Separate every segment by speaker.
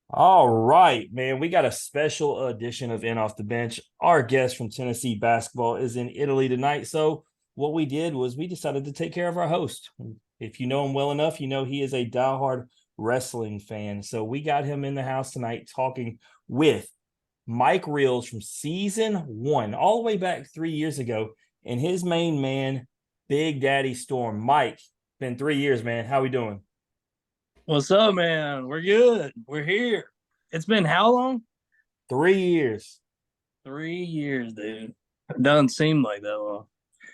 Speaker 1: All right, man. We got a special edition of In Off the Bench. Our guest from Tennessee basketball is in Italy tonight. So, what we did was we decided to take care of our host. If you know him well enough, you know he is a diehard wrestling fan. So, we got him in the house tonight talking with Mike Realz from season one, all the way back 3 years ago, and his main man, Big Daddy Storm. Mike, been 3 years, man. How we doing?
Speaker 2: What's up, man? We're good. We're here. It's been how long?
Speaker 1: 3 years.
Speaker 2: 3 years, dude. It doesn't seem like that long.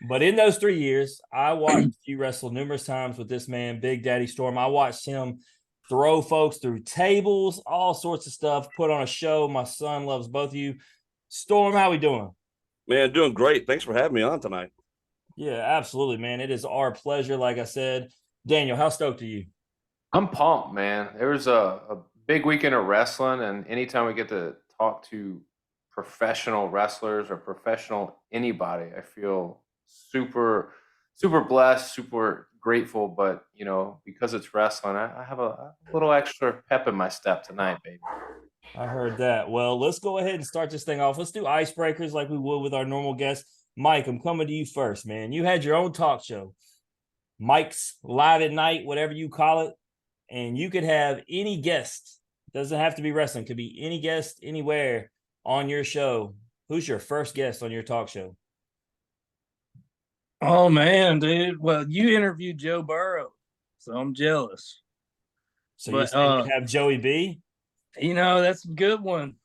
Speaker 1: But in those 3 years, I watched you wrestle numerous times with this man, Big Daddy Storm. I watched him throw folks through tables, all sorts of stuff, put on a show. My son loves both of you. Storm, how we doing?
Speaker 3: Man, doing great. Thanks for having me on tonight.
Speaker 1: Yeah, absolutely, man. It is our pleasure. Like I said, Daniel, how stoked are you?
Speaker 4: I'm pumped, man. There was a big weekend of wrestling, and anytime we get to talk to professional wrestlers or professional anybody, I feel super blessed, super grateful. But because it's wrestling, I have a little extra pep in my step tonight, baby.
Speaker 1: I heard that. Well, let's go ahead and start this thing off. Let's do icebreakers like we would with our normal guests. Mike, I'm coming to you first, man. You had your own talk show, Mike's Live at Night, whatever you call it, and you could have any guest. Doesn't have to be wrestling. Could be any guest anywhere on your show. Who's your first guest on your talk show?
Speaker 2: Oh man, dude. Well, you interviewed Joe Burrow, so I'm jealous.
Speaker 1: So you
Speaker 2: But
Speaker 1: saying you have Joey B?
Speaker 2: that's a good one.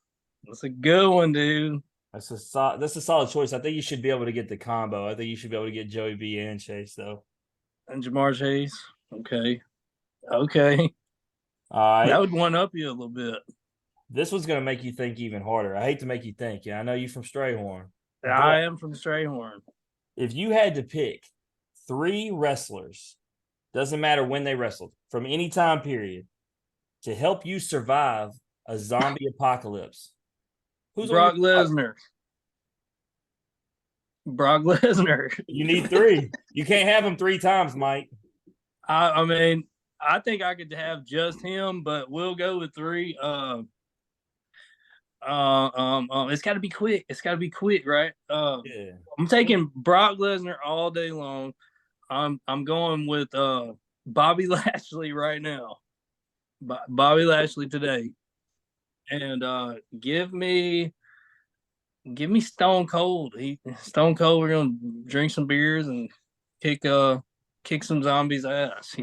Speaker 2: That's a good one, dude.
Speaker 1: That's a solid choice. I think you should be able to get the combo. I think you should be able to get Joey B and Chase though.
Speaker 2: And Jamar Chase. Okay. Okay.
Speaker 1: All right.
Speaker 2: That would one up you a little bit.
Speaker 1: This one's gonna make you think even harder. I hate to make you think. Yeah, I know you from Strayhorn.
Speaker 2: I am from Strayhorn.
Speaker 1: If you had to pick three wrestlers, doesn't matter when they wrestled, from any time period, to help you survive a zombie apocalypse, who's
Speaker 2: Brock
Speaker 1: on your list?
Speaker 2: Lesnar. Brock Lesnar.
Speaker 1: You need three. You can't have them three times, Mike.
Speaker 2: I mean, I think I could have just him, but we'll go with three. It's got to be quick. It's got to be quick, right?
Speaker 1: Yeah.
Speaker 2: I'm taking Brock Lesnar all day long. I'm going with Bobby Lashley right now. Bobby Lashley today, and give me Stone Cold. Stone Cold. We're gonna drink some beers and kick some zombies' ass.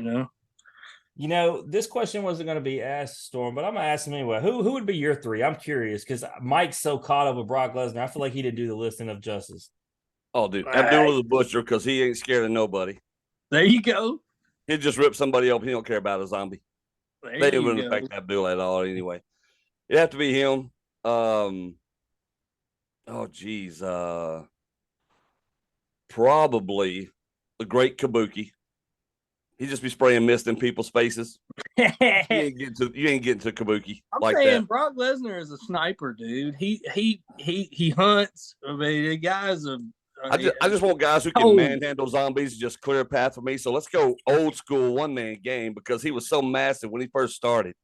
Speaker 1: You know, this question wasn't going to be asked, Storm, but I'm going to ask him anyway. Who would be your three? I'm curious because Mike's so caught up with Brock Lesnar. I feel like he didn't do the listing of justice.
Speaker 3: Oh, dude, Abdullah the Butcher, because he ain't scared of nobody.
Speaker 2: There you go.
Speaker 3: He'll just rip somebody open. He don't care about a zombie.
Speaker 2: There
Speaker 3: They
Speaker 2: you
Speaker 3: wouldn't
Speaker 2: go.
Speaker 3: affect Abdullah at all anyway. It'd have to be him. Oh, geez. Probably the great Kabuki. He just be spraying mist in people's faces. You ain't getting to Kabuki
Speaker 2: I'm
Speaker 3: like
Speaker 2: saying
Speaker 3: that.
Speaker 2: Brock Lesnar is a sniper, dude. He hunts. I mean, the guy's a.
Speaker 3: I just want guys who can manhandle zombies and just clear a path for me. So let's go old school one man game because he was so massive when he first started.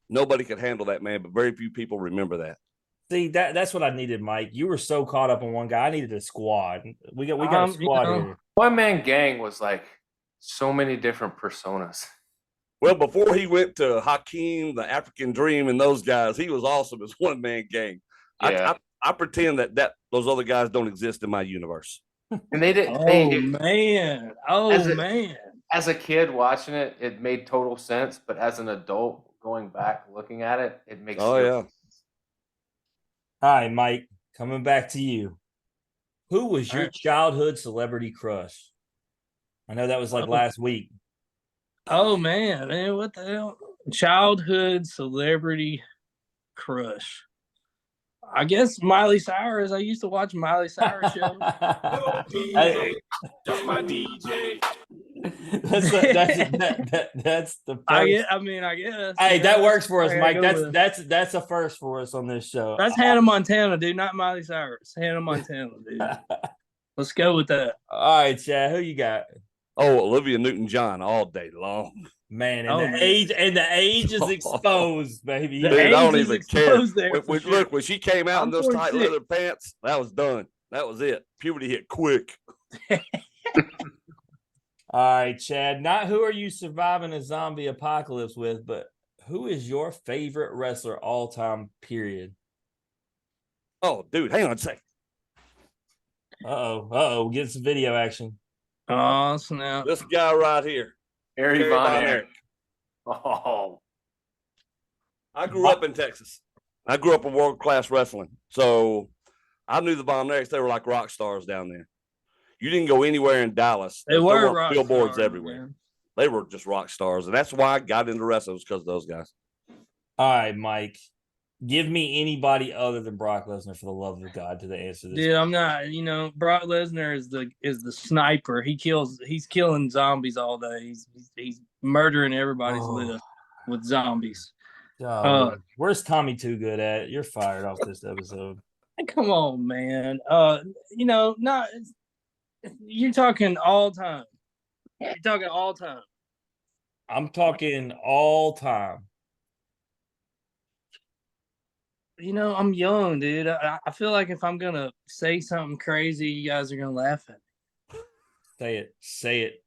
Speaker 3: Nobody could handle that man, but very few people remember that.
Speaker 1: See, that's what I needed, Mike. You were so caught up on one guy. I needed a squad. We got a squad here.
Speaker 4: One man gang was like so many different personas.
Speaker 3: Well, before he went to Hakeem, the African Dream, and those guys, he was awesome as one man gang.
Speaker 4: Yeah.
Speaker 3: I pretend that those other guys don't exist in my universe.
Speaker 4: And they did.
Speaker 2: Man. Man.
Speaker 4: As a kid watching it, it made total sense. But as an adult going back looking at it, it makes
Speaker 3: yeah.
Speaker 4: sense.
Speaker 1: Hi, Mike. Coming back to you. Who was your childhood celebrity crush? I know that was like last week.
Speaker 2: Oh man, what the hell? Childhood celebrity crush. I guess Miley Cyrus. I used to watch Miley Cyrus show.
Speaker 1: Hey.
Speaker 5: That's my DJ.
Speaker 1: That's the first.
Speaker 2: I guess.
Speaker 1: Hey, that works for us, Mike. That's a first for us on this show.
Speaker 2: That's Hannah Montana, dude, not Miley Cyrus. Hannah Montana, dude. Let's go with that.
Speaker 1: All right, Chad. Who you got?
Speaker 3: Oh, Olivia Newton-John all day long.
Speaker 1: Man,
Speaker 2: Oh,
Speaker 1: and
Speaker 2: man.
Speaker 1: the age is exposed, baby.
Speaker 2: The
Speaker 3: Dude, I
Speaker 2: age
Speaker 3: don't
Speaker 2: is
Speaker 3: even care.
Speaker 2: exposed there for sure.
Speaker 3: Look, when she came out
Speaker 2: I'm
Speaker 3: in those tight
Speaker 2: 46.
Speaker 3: leather pants, that was done. That was it. Puberty hit quick.
Speaker 1: All right, Chad. Not who are you surviving a zombie apocalypse with, but who is your favorite wrestler all time, period?
Speaker 3: Oh, dude, hang on a second.
Speaker 1: Get some video action.
Speaker 2: Oh, snap.
Speaker 3: This guy right here.
Speaker 4: Harry
Speaker 3: Terry
Speaker 4: Von
Speaker 3: Von
Speaker 4: Erich. Oh,
Speaker 3: I grew up in Texas. I grew up in world-class wrestling. So I knew the Von Erichs. They were like rock stars down there. You didn't go anywhere in Dallas.
Speaker 2: They
Speaker 3: there
Speaker 2: were
Speaker 3: weren't
Speaker 2: rock
Speaker 3: billboards
Speaker 2: stars,
Speaker 3: everywhere.
Speaker 2: man.
Speaker 3: They were just rock stars. And that's why I got into wrestling, was because of those guys.
Speaker 1: All right, Mike. Give me anybody other than Brock Lesnar, for the love of God, to the answer to this.
Speaker 2: Dude, I'm not. Brock Lesnar is the sniper. He's killing zombies all day. He's murdering everybody's list with zombies.
Speaker 1: Where's Tommy Too Good at? You're fired off this episode.
Speaker 2: Come on, man. Not. You're talking all time. You're talking all time.
Speaker 1: I'm talking all time.
Speaker 2: I'm young, dude. I feel like if I'm gonna say something crazy, you guys are gonna laugh at me.
Speaker 1: Say it.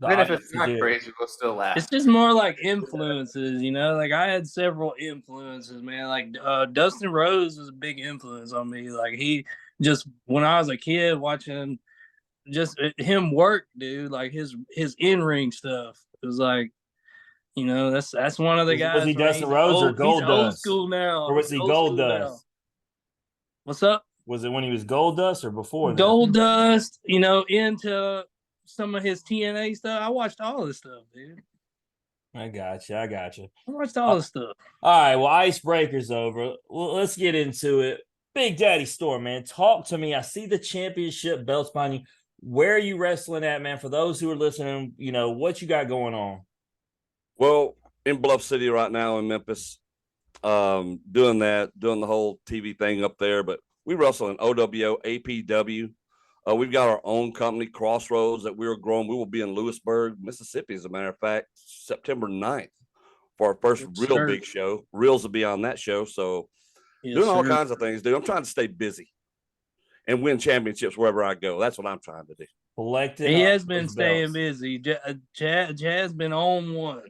Speaker 1: The
Speaker 4: even if
Speaker 1: audience
Speaker 4: it's not
Speaker 1: will do it.
Speaker 4: crazy, we'll still laugh.
Speaker 2: It's just more like influences, Like I had several influences, man. Like Dustin Rhodes was a big influence on me. Like he just when I was a kid watching just him work, dude. Like his in-ring stuff. It was like, that's one of the guys.
Speaker 1: Was he Dustin Rhodes or Gold
Speaker 2: He's old
Speaker 1: Dust?
Speaker 2: school now.
Speaker 1: Or was he
Speaker 2: Old
Speaker 1: Gold
Speaker 2: school now.
Speaker 1: Dust?
Speaker 2: What's up?
Speaker 1: Was it when he was Gold Dust or before that?
Speaker 2: Gold Dust, into some of his TNA stuff. I watched all this stuff, dude.
Speaker 1: I got you.
Speaker 2: I watched all this stuff.
Speaker 1: All right, well, icebreaker's over. Well, let's get into it. Big Daddy Storm, man. Talk to me. I see the championship belts behind you. Where are you wrestling at, man? For those who are listening, what you got going on?
Speaker 3: Well, in Bluff City right now in Memphis, doing the whole TV thing up there. But we wrestle in OWO, APW. We've got our own company, Crossroads, that we are growing. We will be in Lewisburg, Mississippi, as a matter of fact, September 9th for our first big show. Realz will be on that show. So doing all kinds of things, dude. I'm trying to stay busy and win championships wherever I go. That's what I'm trying to do.
Speaker 2: He has been staying busy. Chad's been on one.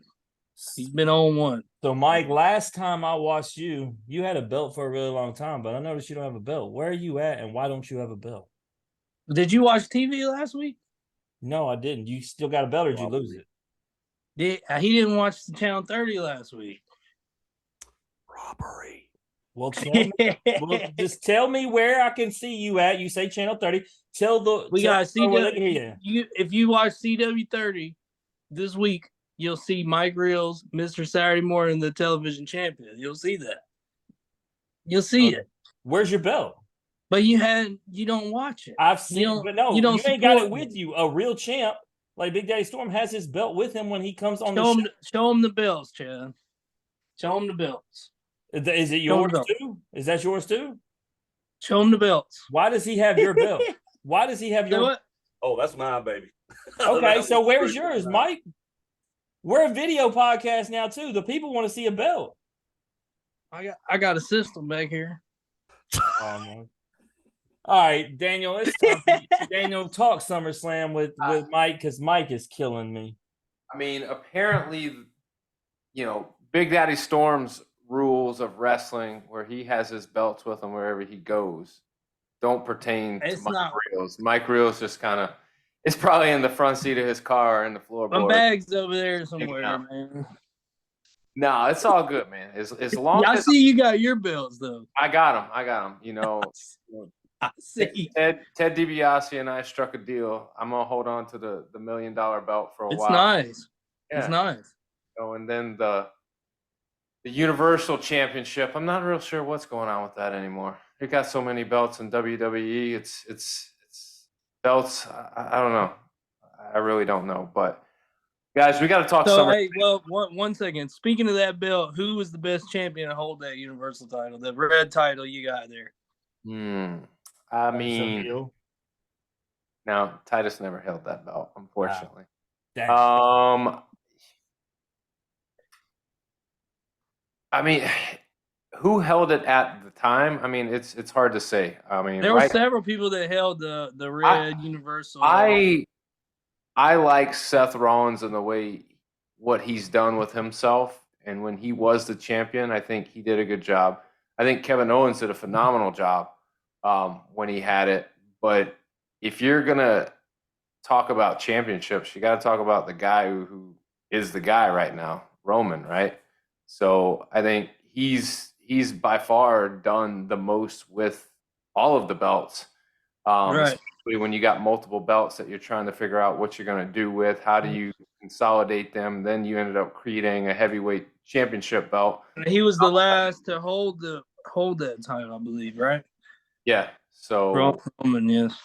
Speaker 2: He's been on one.
Speaker 1: So, Mike, last time I watched you, you had a belt for a really long time, but I noticed you don't have a belt. Where are you at, and why don't you have a belt?
Speaker 2: Did you watch TV last week?
Speaker 1: No, I didn't. You still got a belt, or did you lose it?
Speaker 2: He didn't watch the Channel 30 last week.
Speaker 3: Robbery.
Speaker 1: Well, just tell me where I can see you at. You say Channel 30.
Speaker 2: We got CW. If you watch CW 30 this week, you'll see Mike Realz, Mr. Saturday Morning, the television champion. You'll see that. You'll see it.
Speaker 1: Where's your belt?
Speaker 2: But you don't watch it.
Speaker 1: I've seen it, but no, you ain't got it with you. A real champ like Big Daddy Storm has his belt with him when he comes on the show.
Speaker 2: Show him the belts, Chad. Show him the belts.
Speaker 1: Is it yours too? Is that yours too?
Speaker 2: Show him the belts.
Speaker 1: Why does he have your belt? Why does he have your?
Speaker 2: What?
Speaker 3: Oh, that's mine, baby.
Speaker 1: Okay, so where's yours, Mike? We're a video podcast now too. The people want to see a belt.
Speaker 2: I got a system back here.
Speaker 1: All right, Daniel. It's time for you. Daniel, talk SummerSlam with Mike, because Mike is killing me.
Speaker 4: I mean, apparently, Big Daddy Storm's rules of wrestling, where he has his belts with him wherever he goes, don't pertain to Mike Realz. Mike Realz just kind of, it's probably in the front seat of his car or in the floorboard.
Speaker 2: My bag's over there somewhere, man.
Speaker 4: No, it's all good, man. As long
Speaker 2: I
Speaker 4: as
Speaker 2: see you got your belts though.
Speaker 4: I got them.
Speaker 2: I see.
Speaker 4: Ted DiBiase and I struck a deal. I'm gonna hold on to the $1 million belt for a while.
Speaker 2: It's nice.
Speaker 4: Yeah.
Speaker 2: It's nice.
Speaker 4: And then the Universal Championship. I'm not real sure what's going on with that anymore. They got so many belts in WWE. It's belts. I don't know. I really don't know. But guys, we got to talk.
Speaker 2: Hey, well, one second. Speaking of that belt, who was the best champion to hold that Universal title? The red title you got there.
Speaker 4: I mean, no, Titus never held that belt, unfortunately. I mean, who held it at the time? I mean, it's hard to say. I mean,
Speaker 2: There were
Speaker 4: right?
Speaker 2: several people that held the red universal.
Speaker 4: I like Seth Rollins and the way what he's done with himself. And when he was the champion, I think he did a good job. I think Kevin Owens did a phenomenal job when he had it. But if you're gonna talk about championships, you got to talk about the guy who is the guy right now, Roman, right? So I think he's by far done the most with all of the belts.
Speaker 2: Right.
Speaker 4: Especially when you got multiple belts that you're trying to figure out what you're going to do with, how do you consolidate them? Then you ended up creating a heavyweight championship belt.
Speaker 2: He was the last to hold that title, I believe, right?
Speaker 4: Yeah. So
Speaker 2: Roman, yes.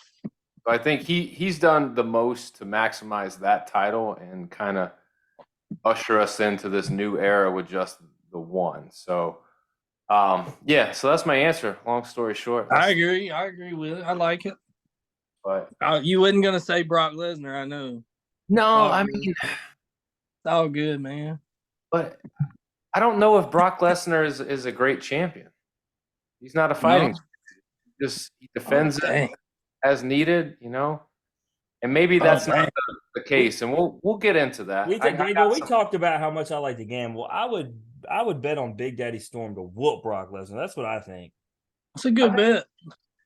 Speaker 4: I think he's done the most to maximize that title and kind of usher us into this new era with just the one. So yeah, so that's my answer. Long story short.
Speaker 2: I agree with it. I like it.
Speaker 4: But
Speaker 2: You wasn't gonna say Brock Lesnar, I know.
Speaker 4: no, I
Speaker 2: good.
Speaker 4: mean,
Speaker 2: It's all good, man.
Speaker 4: but I don't know if Brock Lesnar is a great champion. He's not a fighting. Just he defends it as needed, and maybe that's not the case. And we'll get into that.
Speaker 1: We talked about how much I like to gamble. I would bet on Big Daddy Storm to whoop Brock Lesnar. That's what I think.
Speaker 2: It's a good bet.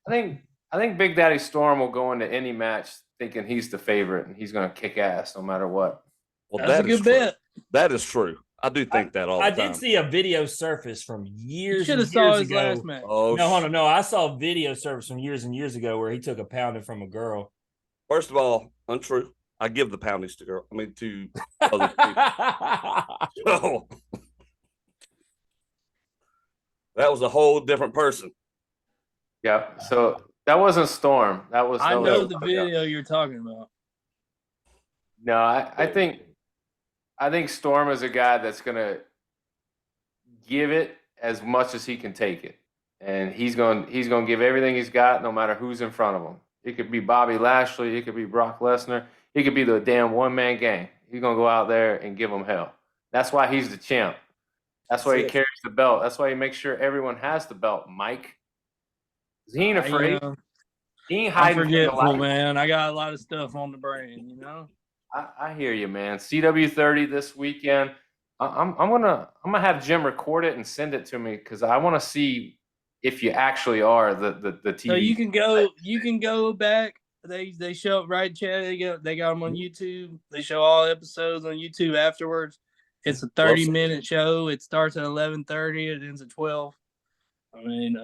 Speaker 4: I think Big Daddy Storm will go into any match thinking he's the favorite and he's going to kick ass no matter what.
Speaker 3: Well,
Speaker 2: that's a good bet.
Speaker 3: That is true. I do think that all the time.
Speaker 1: I did see a video surface from years. You
Speaker 2: should have saw his last match.
Speaker 3: Oh
Speaker 1: no, hold on, no! I saw a video surface from years and years ago where he took a pounding from a girl.
Speaker 3: First of all, untrue. I give the poundings to other people. So, that was a whole different person.
Speaker 4: Yeah. So that wasn't Storm.
Speaker 2: I know the video you're talking about.
Speaker 4: No, I think Storm is a guy that's gonna give it as much as he can take it, and he's gonna give everything he's got, no matter who's in front of him. It could be Bobby Lashley, it could be Brock Lesnar, it could be the damn one-man gang. He's gonna go out there and give them hell. That's why he's the champ. That's why he carries the belt. That's why he makes sure everyone has the belt, Mike. He ain't afraid. He ain't hiding.
Speaker 2: I'm forgetful, man. I got a lot of stuff on the brain,
Speaker 4: I hear you, man. CW30 this weekend. I'm gonna have Jim record it and send it to me because I want to see if you actually are the TV.
Speaker 2: So you can go back. They show up, right, Chad? They got them on YouTube. They show all episodes on YouTube afterwards. It's a 30-minute show. It starts at 11:30. It ends at 12. I mean,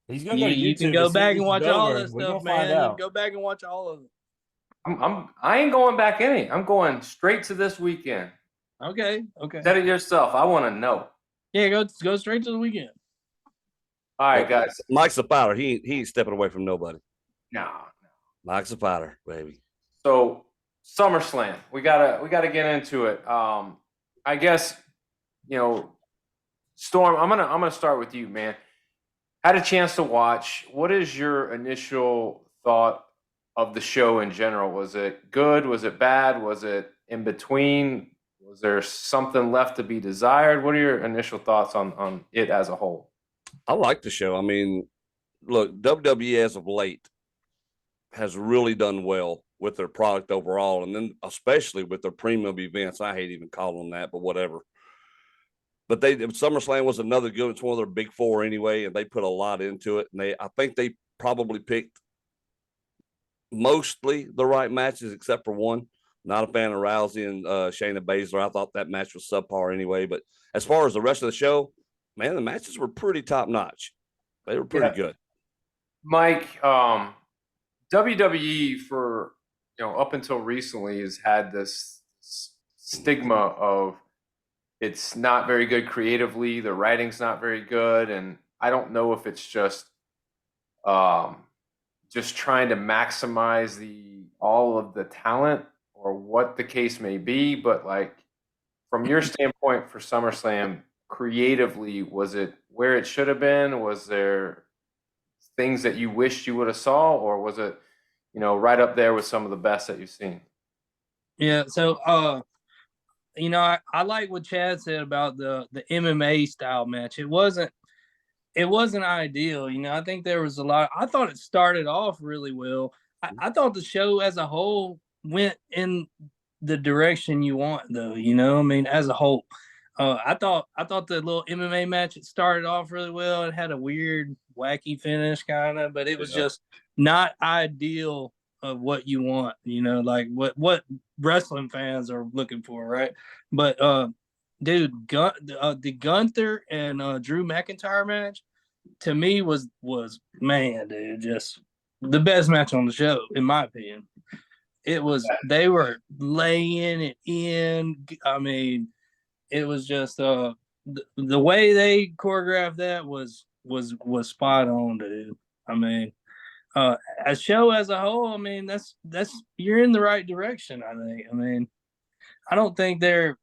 Speaker 1: he's gonna go to YouTube.
Speaker 2: You can go back and watch all that stuff, man. You can go back and watch all of it.
Speaker 4: I ain't going back any. I'm going straight to this weekend.
Speaker 2: Okay.
Speaker 4: Set it yourself. I want to know.
Speaker 2: Yeah, go straight to the weekend.
Speaker 4: All right, guys.
Speaker 3: Mike's a fighter. He ain't stepping away from nobody.
Speaker 4: No.
Speaker 3: Mike's a fighter, baby.
Speaker 4: So SummerSlam. We gotta get into it. I guess, Storm, I'm gonna start with you, man. Had a chance to watch. What is your initial thought of the show in general? Was it good? Was it bad? Was it in between? Was there something left to be desired? What are your initial thoughts on it as a whole?
Speaker 3: I like the show. I mean, look, WWE as of late has really done well with their product overall, and then especially with their premium events. I hate even calling them that, but whatever. But SummerSlam was another good. It's one of their big four anyway, and they put a lot into it. And I think they probably picked mostly the right matches, except for one. Not a fan of Rousey and Shayna Baszler. I thought that match was subpar anyway. But as far as the rest of the show, man, the matches were pretty top notch. They were pretty good.
Speaker 4: Mike, WWE for up until recently has had this stigma of it's not very good creatively, the writing's not very good, and I don't know if it's just trying to maximize all of the talent or what the case may be, but like from your standpoint for SummerSlam, creatively, was it where it should have been? Was there things that you wished you would have saw, or was it right up there with some of the best that you've seen?
Speaker 2: Yeah, so I like what Chad said about the MMA style match. It wasn't ideal. I think there was a lot. I thought it started off really well. I thought the show as a whole went in the direction you want, though. I mean, as a whole, I thought the little MMA match, it started off really well. It had a weird, wacky finish, kind of, but it was just not ideal of what you want. Like what wrestling fans are looking for, right? But dude, the Gunther and Drew McIntyre match to me was man, dude, just the best match on the show, in my opinion. It was they were laying it in. I mean, it was just the way they choreographed that was spot on, dude. I mean, a show as a whole, I mean, that's you're in the right direction, I think. I mean, I don't think they're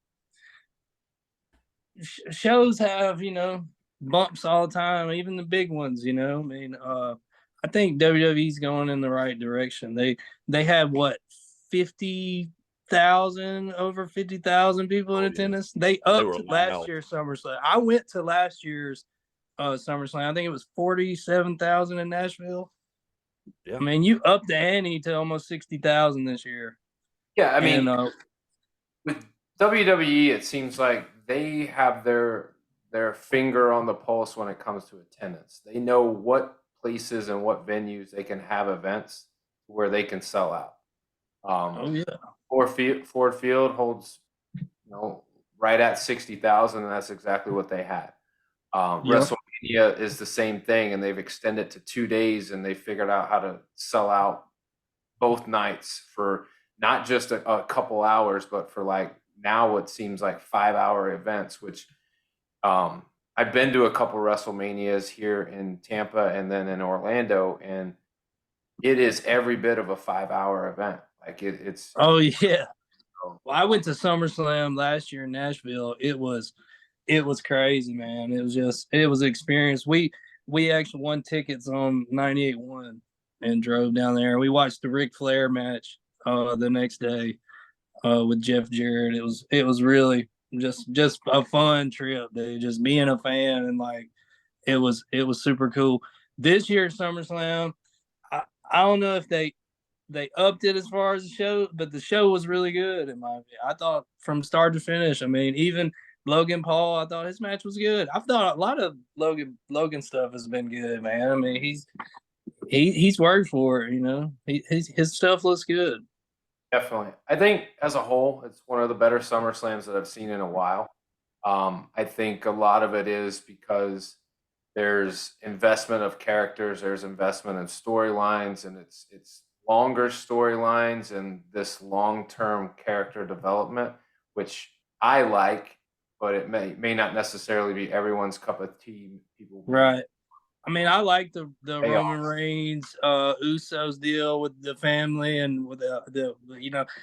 Speaker 2: shows have, bumps all the time, even the big ones, I mean, I think WWE's going in the right direction. They have what, 50,000, over 50,000 people in attendance. They
Speaker 3: were
Speaker 2: upped
Speaker 3: loud.
Speaker 2: last year's SummerSlam. I went to last year's SummerSlam. I think it was 47,000 in Nashville.
Speaker 3: Yeah.
Speaker 2: I mean, you upped the ante to almost 60,000 this year.
Speaker 4: Yeah, I mean,
Speaker 2: And,
Speaker 4: with WWE, it seems like they have their finger on the pulse when it comes to attendance. They know what places and what venues they can have events where they can sell out.
Speaker 2: oh yeah,
Speaker 4: Ford Field holds, right at 60,000, and that's exactly what they had. WrestleMania is the same thing, and they've extended to 2 days, and they figured out how to sell out both nights for not just a couple hours, but for like now what seems like 5-hour events, which I've been to a couple WrestleManias here in Tampa and then in Orlando, and it is every bit of a 5-hour event. Like it's.
Speaker 2: Oh yeah. Well, I went to SummerSlam last year in Nashville. It was crazy, man. It was an experience. We actually won tickets on 98.1 and drove down there. We watched the Ric Flair match the next day with Jeff Jarrett. It was really just a fun trip, dude. Just being a fan, and like it was super cool. This year's SummerSlam, I don't know if they upped it as far as the show, but the show was really good in my opinion. I thought from start to finish. I mean, even Logan Paul, I thought his match was good. I thought a lot of Logan stuff has been good, man. I mean, he's worked for it. His stuff looks good.
Speaker 4: Definitely. I think as a whole, it's one of the better SummerSlams that I've seen in a while. I think a lot of it is because there's investment of characters, there's investment in storylines, and it's longer storylines and this long-term character development, which I like, but it may not necessarily be everyone's cup of tea. People,
Speaker 2: right? I mean, I like the Roman Reigns, Usos deal with the family and with the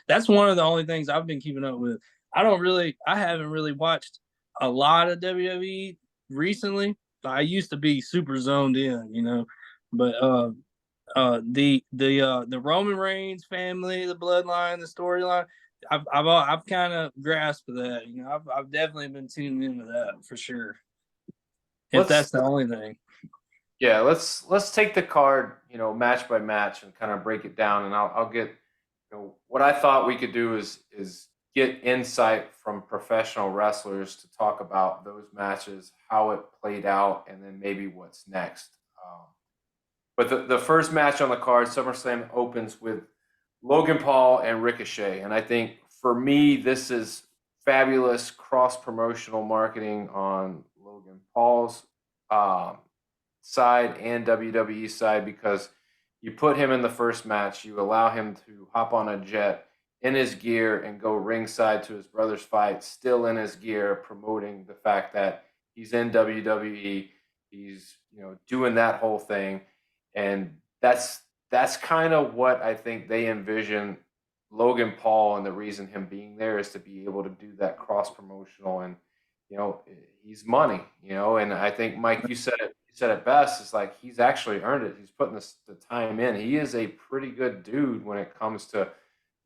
Speaker 2: that's one of the only things I've been keeping up with. I haven't really watched a lot of WWE recently. I used to be super zoned in, but the Roman Reigns family, the bloodline, the storyline, I've kind of grasped that. I've definitely been tuning into that for sure. If that's the only thing.
Speaker 4: Yeah, let's take the card, match by match and kind of break it down, and I'll get, what I thought we could do is get insight from professional wrestlers to talk about those matches, how it played out, and then maybe what's next. But the first match on the card, SummerSlam, opens with Logan Paul and Ricochet, and I think for me this is fabulous cross-promotional marketing on Logan Paul's side and WWE side, because you put him in the first match, you allow him to hop on a jet in his gear and go ringside to his brother's fight, still in his gear, promoting the fact that he's in WWE, he's doing that whole thing, and that's kind of what I think they envision Logan Paul, and the reason him being there is to be able to do that cross promotional, and he's money, and I think Mike, you said it best. It's like he's actually earned it. He's putting the time in. He is a pretty good dude when it comes to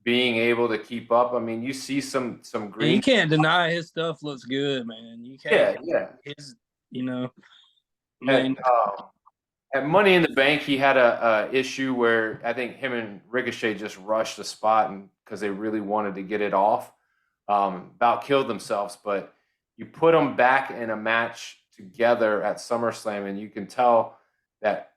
Speaker 4: being able to keep up. I mean, you see some
Speaker 2: And
Speaker 4: green.
Speaker 2: you can't deny his stuff looks good, man. You can't.
Speaker 4: Yeah.
Speaker 2: His, you know, I mean,
Speaker 4: At Money in the Bank, he had a issue where I think him and Ricochet just rushed the spot and because they really wanted to get it off, about killed themselves. But you put them back in a match together at SummerSlam, and you can tell that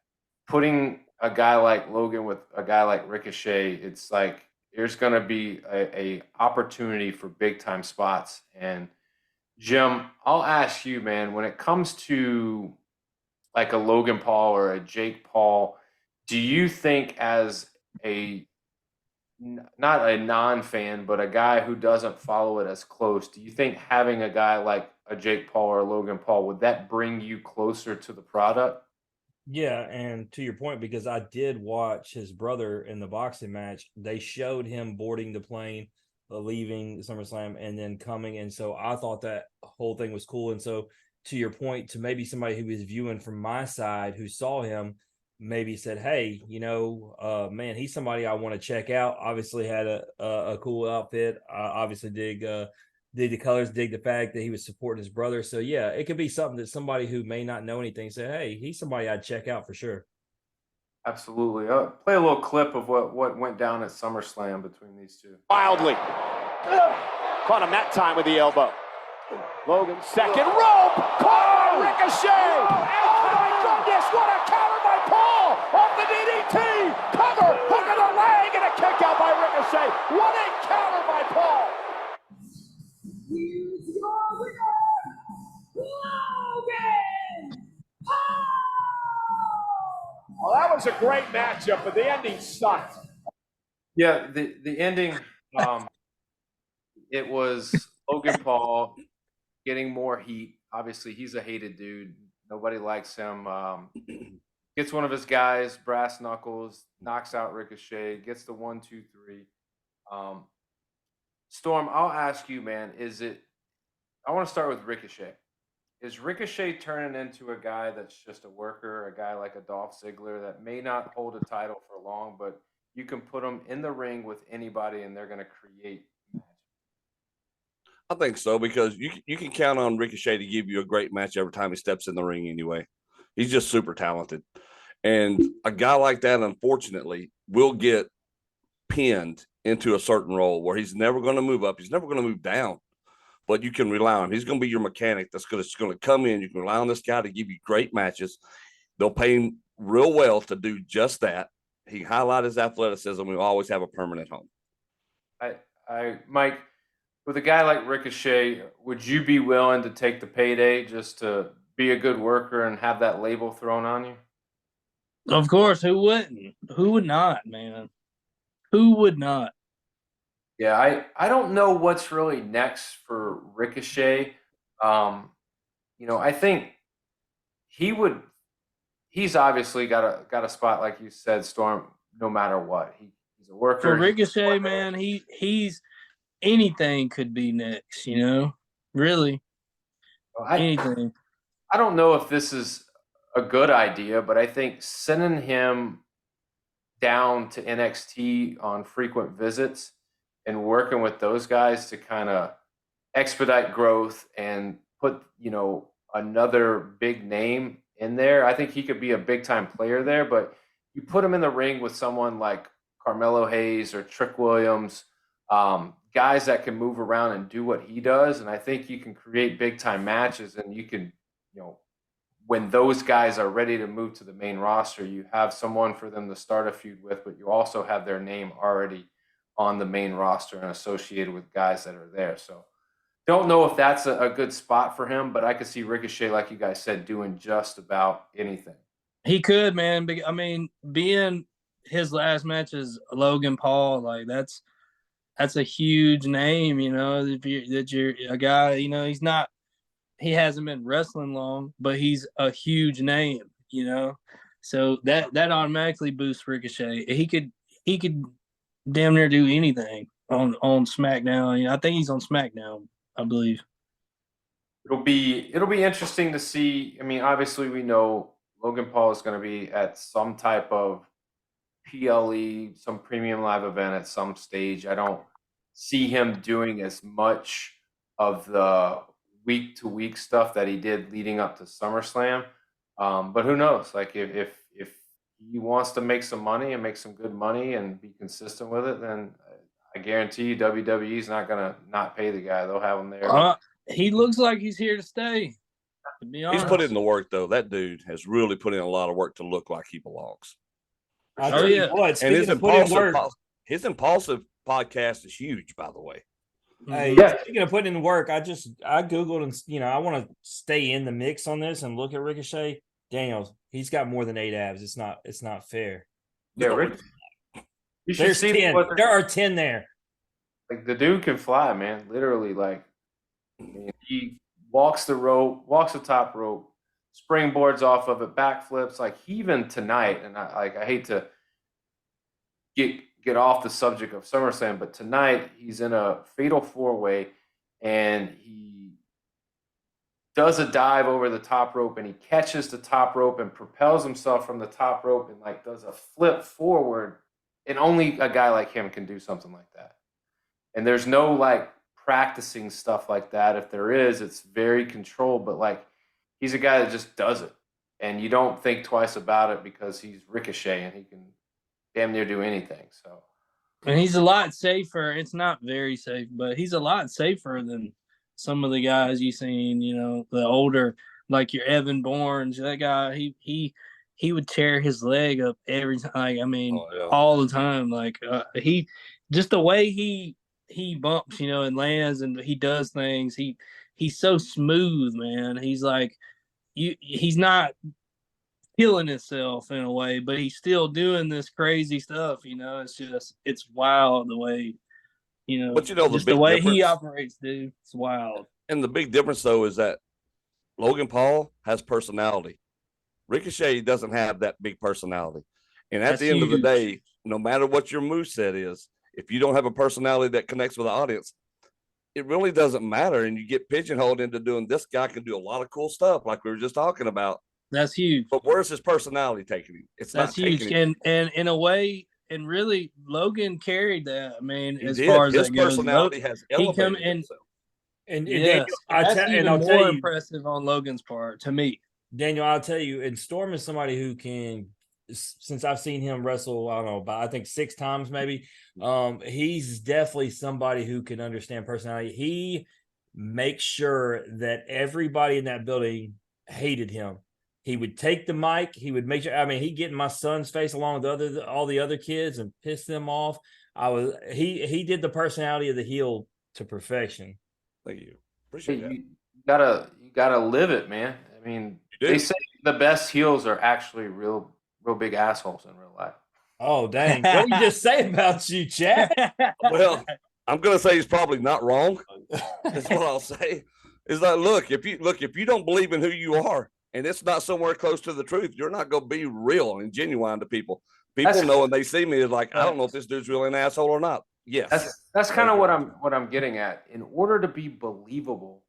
Speaker 4: putting a guy like Logan with a guy like Ricochet, it's like there's going to be a opportunity for big time spots. And Jim, I'll ask you, man, when it comes to like a Logan Paul or a Jake Paul, do you think as not a non-fan, but a guy who doesn't follow it as close, do you think having a guy like a Jake Paul or a Logan Paul, would that bring you closer to the product?
Speaker 1: Yeah, and to your point, because I did watch his brother in the boxing match, they showed him boarding the plane, leaving SummerSlam, and then coming. And so I thought that whole thing was cool. And so to your point, to maybe somebody who was viewing from my side who saw him, maybe said, "Hey, man, he's somebody I want to check out." Obviously had a cool outfit. Obviously dig the colors, dig the fact that he was supporting his brother. So yeah, it could be something that somebody who may not know anything say, "Hey, he's somebody I'd check out for sure."
Speaker 4: Absolutely. Play a little clip of what went down at SummerSlam between these two.
Speaker 6: Wildly. Caught him that time with the elbow. Logan, second rope. Caught Ricochet. Oh my goodness, what a counter by Paul off the DDT. Cover, hook of the leg, and a kick out by Ricochet. What a counter by Paul.
Speaker 7: Here's your winner, Logan Paul!
Speaker 6: Well, that was a great matchup, but the ending sucked.
Speaker 4: Yeah, the ending, it was Logan Paul getting more heat. Obviously, he's a hated dude. Nobody likes him. Gets one of his guys, brass knuckles, knocks out Ricochet, gets the 1, 2, 3. Storm, I'll ask you, man, I want to start with Ricochet. Is Ricochet turning into a guy that's just a worker, a guy like a Dolph Ziggler that may not hold a title for long, but you can put him in the ring with anybody and they're going to create magic?
Speaker 3: I think so, because you can count on Ricochet to give you a great match every time he steps in the ring anyway. He's just super talented. And a guy like that, unfortunately, will get pinned into a certain role where he's never going to move up. He's never going to move down, but you can rely on him. He's going to be your mechanic that's going to come in. You can rely on this guy to give you great matches. They'll pay him real well to do just that. He highlight his athleticism. We'll always have a permanent home.
Speaker 4: Mike, with a guy like Ricochet, would you be willing to take the payday just to be a good worker and have that label thrown on you?
Speaker 2: of course, who wouldn't? Who would not, man? Who would not?
Speaker 4: Yeah, I don't know what's really next for Ricochet. I think he's obviously got a spot, like you said, Storm, no matter what. He's a worker.
Speaker 2: For Ricochet, man, he's anything could be next, Really. Anything.
Speaker 4: I don't know if this is a good idea, but I think sending him down to NXT on frequent visits and working with those guys to kind of expedite growth and put, another big name in there. I think he could be a big time player there, but you put him in the ring with someone like Carmelo Hayes or Trick Williams, guys that can move around and do what he does. And I think you can create big time matches, and you can, when those guys are ready to move to the main roster, you have someone for them to start a feud with, but you also have their name already on the main roster and associated with guys that are there. So don't know if that's a good spot for him, but I could see Ricochet, like you guys said, doing just about anything.
Speaker 2: He could, man. I mean, being his last match is Logan Paul, like that's a huge name, that you're a guy, he hasn't been wrestling long, but he's a huge name, So that automatically boosts Ricochet. He could damn near do anything on SmackDown. I think he's on SmackDown, I believe.
Speaker 4: It'll be interesting to see. I mean, obviously we know Logan Paul is going to be at some type of PLE, some premium live event at some stage. I don't see him doing as much of the week to week stuff that he did leading up to SummerSlam. But who knows? Like if he wants to make some money and make some good money and be consistent with it, then I guarantee you WWE's not gonna not pay the guy. They'll have him there.
Speaker 2: He looks like he's here to stay. To be honest,
Speaker 3: He's put in the work though. That dude has really put in a lot of work to look like he belongs.
Speaker 1: I'll
Speaker 2: Oh,
Speaker 1: tell you
Speaker 2: yeah.
Speaker 1: what,
Speaker 3: And
Speaker 1: speaking
Speaker 3: his
Speaker 1: of putting in
Speaker 3: impulsive,
Speaker 1: work,
Speaker 3: his impulsive podcast is huge, by the way.
Speaker 1: hey,
Speaker 4: Yeah.
Speaker 1: speaking of putting in work, I Googled and I want to stay in the mix on this and look at Ricochet. Daniels, he's got more than 8 abs. It's not fair.
Speaker 4: Yeah, Rick. You should
Speaker 1: There's
Speaker 4: see
Speaker 1: 10.
Speaker 4: what
Speaker 1: There are 10 there.
Speaker 4: like the dude can fly, man. Literally, like I mean, he walks the rope, walks the top rope, springboards off of it, backflips. Like he even tonight, and I hate to get off the subject of SummerSlam, but tonight he's in a fatal 4-way and he does a dive over the top rope and he catches the top rope and propels himself from the top rope and like does a flip forward. And only a guy like him can do something like that. And there's no like practicing stuff like that. If there is, it's very controlled, but like he's a guy that just does it. And you don't think twice about it because he's Ricochet and he can damn near do anything. So,
Speaker 2: and he's a lot safer. It's not very safe, but he's a lot safer than some of the guys you've seen. You know, the older, like your Evan Bournes. That guy, he would tear his leg up every time. Like, I mean, all the time. Like he, just the way he bumps, you know, and lands and he does things. He's so smooth, man. He's like he's not killing himself in a way, but he's still doing this crazy stuff. You know, it's wild the way, you know,
Speaker 3: But you know,
Speaker 2: just
Speaker 3: the
Speaker 2: the way
Speaker 3: big
Speaker 2: he
Speaker 3: difference,
Speaker 2: operates, dude. It's wild.
Speaker 3: and the big difference though is that Logan Paul has personality. Ricochet doesn't have that big personality. And at
Speaker 2: That's
Speaker 3: the end of the
Speaker 2: huge.
Speaker 3: day, no matter what your moveset is, if you don't have a personality that connects with the audience, it really doesn't matter. And you get pigeonholed into doing this guy can do a lot of cool stuff, like we were just talking about.
Speaker 2: That's huge.
Speaker 3: But where's his personality taking him? It's
Speaker 2: That's
Speaker 3: not
Speaker 2: huge.
Speaker 3: taking him.
Speaker 2: And in a way, and really, Logan carried that. I mean,
Speaker 3: He
Speaker 2: as
Speaker 3: did.
Speaker 2: far as
Speaker 3: His
Speaker 2: that goes,
Speaker 3: personality has
Speaker 2: he come
Speaker 3: elevated
Speaker 2: in.
Speaker 3: himself.
Speaker 1: And
Speaker 2: Yes,
Speaker 1: Daniel,
Speaker 2: I'll tell you, impressive on Logan's part to me.
Speaker 1: Daniel, I'll tell you, and Storm is somebody who can, since I've seen him wrestle, I don't know, about I think 6 times maybe. He's definitely somebody who can understand personality. He makes sure that everybody in that building hated him. He would take the mic. He would make sure. I mean, he'd get in my son's face along with all the other kids and piss them off. He did the personality of the heel to perfection.
Speaker 3: Thank you. Appreciate that.
Speaker 4: You gotta live it, man. I mean, they say the best heels are actually real big assholes in real life.
Speaker 1: Oh, dang. What did he just say about you, Chad?
Speaker 3: Well, I'm gonna say he's probably not wrong. That's what I'll say. Is that look, if you don't believe in who you are and it's not somewhere close to the truth, you're not gonna be real and genuine to people. People know when they see me is like, I don't know if this dude's really an asshole or not. Yes.
Speaker 4: That's kind of what I'm getting at. In order to be believable,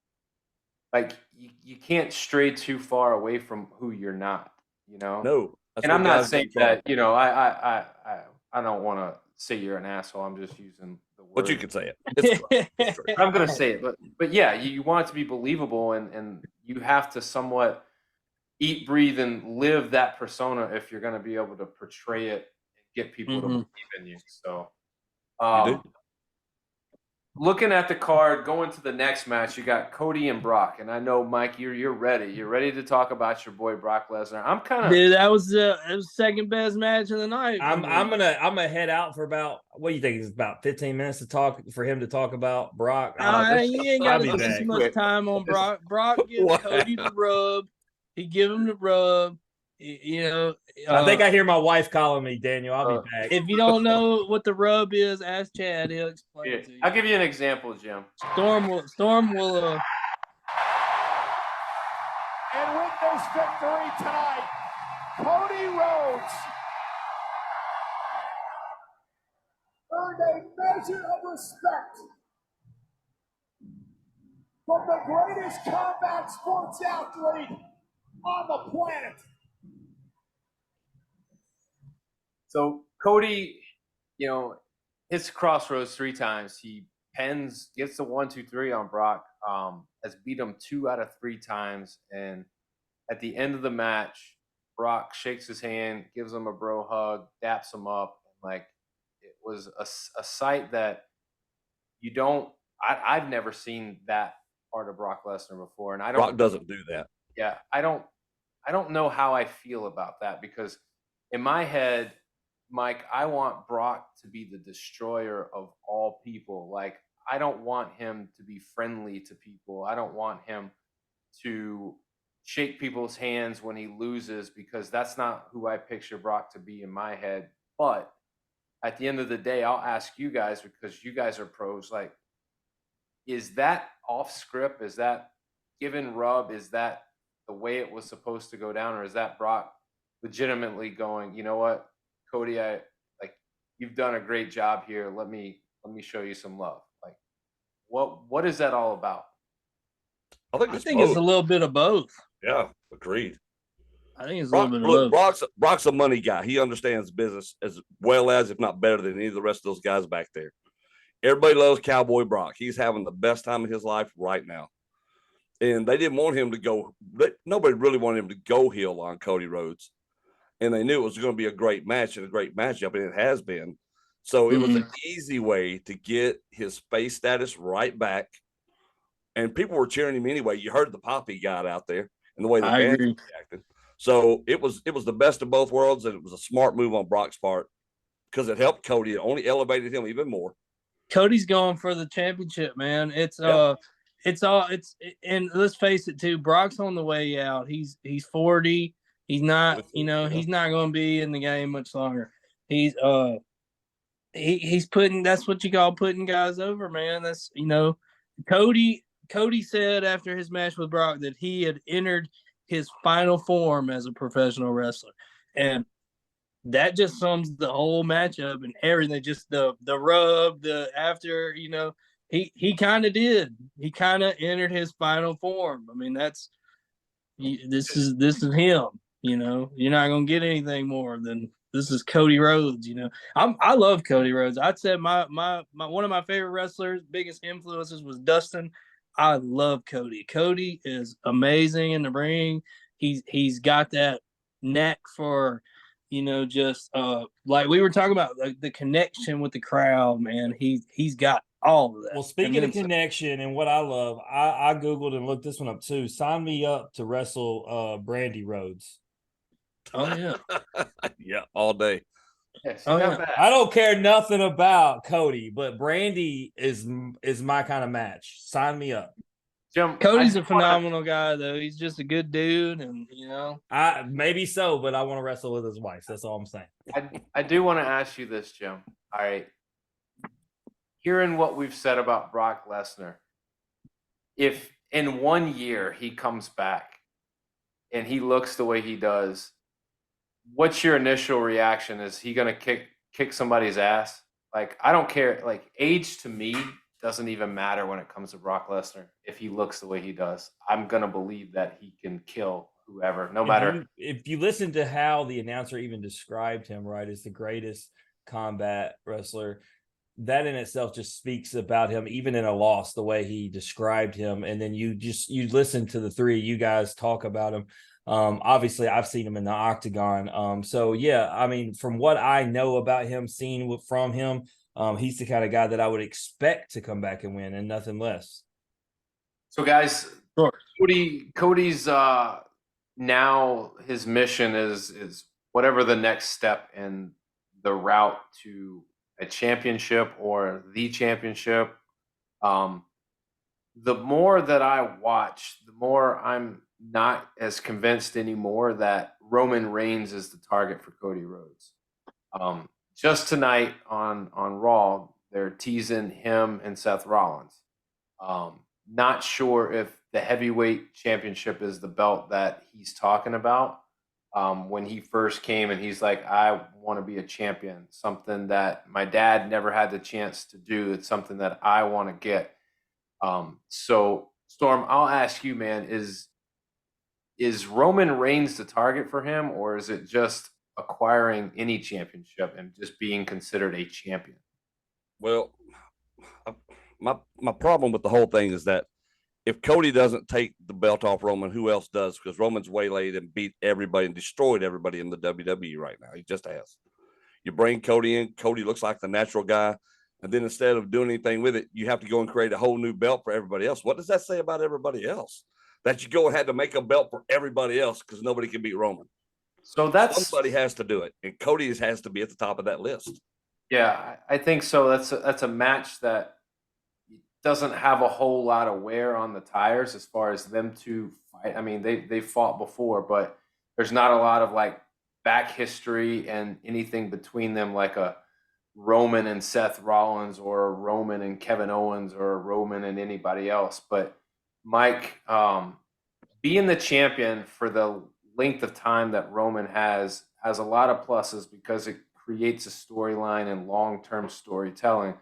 Speaker 4: like you can't stray too far away from who you're not, you know?
Speaker 3: No.
Speaker 4: And I'm not saying that, you know, I don't want to say you're an asshole. I'm just using the word.
Speaker 3: But you could say it. It's true. It's true.
Speaker 4: I'm gonna say it, but yeah, you want it to be believable, and you have to somewhat eat, breathe, and live that persona if you're gonna be able to portray it and get people to believe in you. So, looking at the card, going to the next match, you got Cody and Brock, and I know Mike, you're ready. You're ready to talk about your boy Brock Lesnar. I'm kind of
Speaker 2: Dude, that was the second best match of the night.
Speaker 1: I'm gonna head out for about, what do you think? It's about 15 minutes to talk for him to talk about Brock.
Speaker 2: He ain't got
Speaker 1: I'll
Speaker 2: to
Speaker 1: be
Speaker 2: spend
Speaker 1: back.
Speaker 2: too much time on Brock. Brock gives Cody the rub. He give him the rub. You know,
Speaker 1: I think I hear my wife calling me, Daniel. I'll be back.
Speaker 2: if you don't know what the rub is, ask Chad. He'll explain it to you.
Speaker 4: I'll give you an example, Jim.
Speaker 2: Storm will.
Speaker 6: And with this victory tonight, Cody Rhodes earned a measure of respect from the greatest combat sports athlete on the planet.
Speaker 4: So Cody, hits crossroads 3 times. He gets the 1, 2, 3 on Brock. Has beat him 2 out of 3 times, and at the end of the match, Brock shakes his hand, gives him a bro hug, daps him up. Like, it was a sight that I've never seen that part of Brock Lesnar before, and
Speaker 3: Brock doesn't do that.
Speaker 4: Yeah, I don't know how I feel about that, because in my head, Mike, I want Brock to be the destroyer of all people. Like, I don't want him to be friendly to people. I don't want him to shake people's hands when he loses, because that's not who I picture Brock to be in my head. But at the end of the day, I'll ask you guys, because you guys are pros, like, is that off script? Is that given rub? Is that the way it was supposed to go down? Or is that Brock legitimately going, you know what, Cody, you've done a great job here. Let me show you some love. Like, what is that all about?
Speaker 3: I think
Speaker 2: it's a little bit of both.
Speaker 3: Yeah, agreed.
Speaker 2: I think it's a little bit of both.
Speaker 3: Brock's a money guy. He understands business as well as, if not better than, any of the rest of those guys back there. Everybody loves Cowboy Brock. He's having the best time of his life right now. And they didn't want him to go. Nobody really wanted him to go heel on Cody Rhodes. And they knew it was going to be a great match and a great matchup, and it has been. So it was an easy way to get his face status right back. And people were cheering him anyway. You heard the pop he got out there and the way the fans reacted. So it was the best of both worlds, and it was a smart move on Brock's part, because it helped Cody. It only elevated him even more.
Speaker 2: Cody's going for the championship, man. And let's face it too, Brock's on the way out. He's 40. He's not, he's not going to be in the game much longer. He's putting, that's what you call putting guys over, man. That's, Cody said after his match with Brock that he had entered his final form as a professional wrestler. And that just sums the whole matchup and everything. Just the rub, the after, he kind of did. He kind of entered his final form. I mean, this is him. You're not gonna get anything more than this is Cody Rhodes. I love Cody Rhodes. I'd say my one of my favorite wrestlers, biggest influences was Dustin. I love Cody. Cody is amazing in the ring. He's got that knack for, just like we were talking about, like the connection with the crowd, man. He's got all of that.
Speaker 1: Well, speaking of connection and what I love, I Googled and looked this one up too. Sign me up to wrestle Brandy Rhodes.
Speaker 2: Oh, yeah.
Speaker 3: Yeah, all day.
Speaker 4: Yes,
Speaker 1: I don't care nothing about Cody, but Brandy is my kind of match. Sign me up.
Speaker 4: Jim,
Speaker 2: Cody's a phenomenal guy, though. He's just a good dude, and
Speaker 1: I maybe so, but I want to wrestle with his wife. That's all I'm saying.
Speaker 4: I do want to ask you this, Jim. All right, hearing what we've said about Brock Lesnar, if in 1 year he comes back and he looks the way he does, what's your initial reaction? Is he going to kick somebody's ass? Like, I don't care. Like, age to me doesn't even matter when it comes to Brock Lesnar. If he looks the way he does, I'm going to believe that he can kill whoever, no matter.
Speaker 1: If you listen to how the announcer even described him, right, as the greatest combat wrestler, that in itself just speaks about him, even in a loss, the way he described him. And then you listen to the three of you guys talk about him. Obviously I've seen him in the octagon. So yeah, I mean, from what I know about him, seeing from him, he's the kind of guy that I would expect to come back and win, and nothing less.
Speaker 4: So guys,
Speaker 2: sure.
Speaker 4: Cody's now his mission is whatever the next step in the route to a championship or the championship. The more that I watch, the more I'm not as convinced anymore that Roman Reigns is the target for Cody Rhodes. Just tonight on Raw, they're teasing him and Seth Rollins. Not sure if the heavyweight championship is the belt that he's talking about. When he first came and he's like, I want to be a champion, something that my dad never had the chance to do. It's something that I want to get. So Storm, I'll ask you, man, is Roman Reigns the target for him, or is it just acquiring any championship and just being considered a champion?
Speaker 3: Well, my problem with the whole thing is that if Cody doesn't take the belt off Roman, who else does? Because Roman's waylaid and beat everybody and destroyed everybody in the WWE right now. He just has. You bring Cody in, Cody looks like the natural guy. And then instead of doing anything with it, you have to go and create a whole new belt for everybody else. What does that say about everybody else? That you go and had to make a belt for everybody else because nobody can beat Roman.
Speaker 4: So that's
Speaker 3: Somebody has to do it. And Cody has to be at the top of that list.
Speaker 4: yeah, I think so. That's a match that doesn't have a whole lot of wear on the tires as far as them to fight. I mean, they fought before, but there's not a lot of like back history and anything between them like a Roman and Seth Rollins or a Roman and Kevin Owens or a Roman and anybody else. But Mike, being the champion for the length of time that Roman has a lot of pluses because it creates a storyline and long-term storytelling.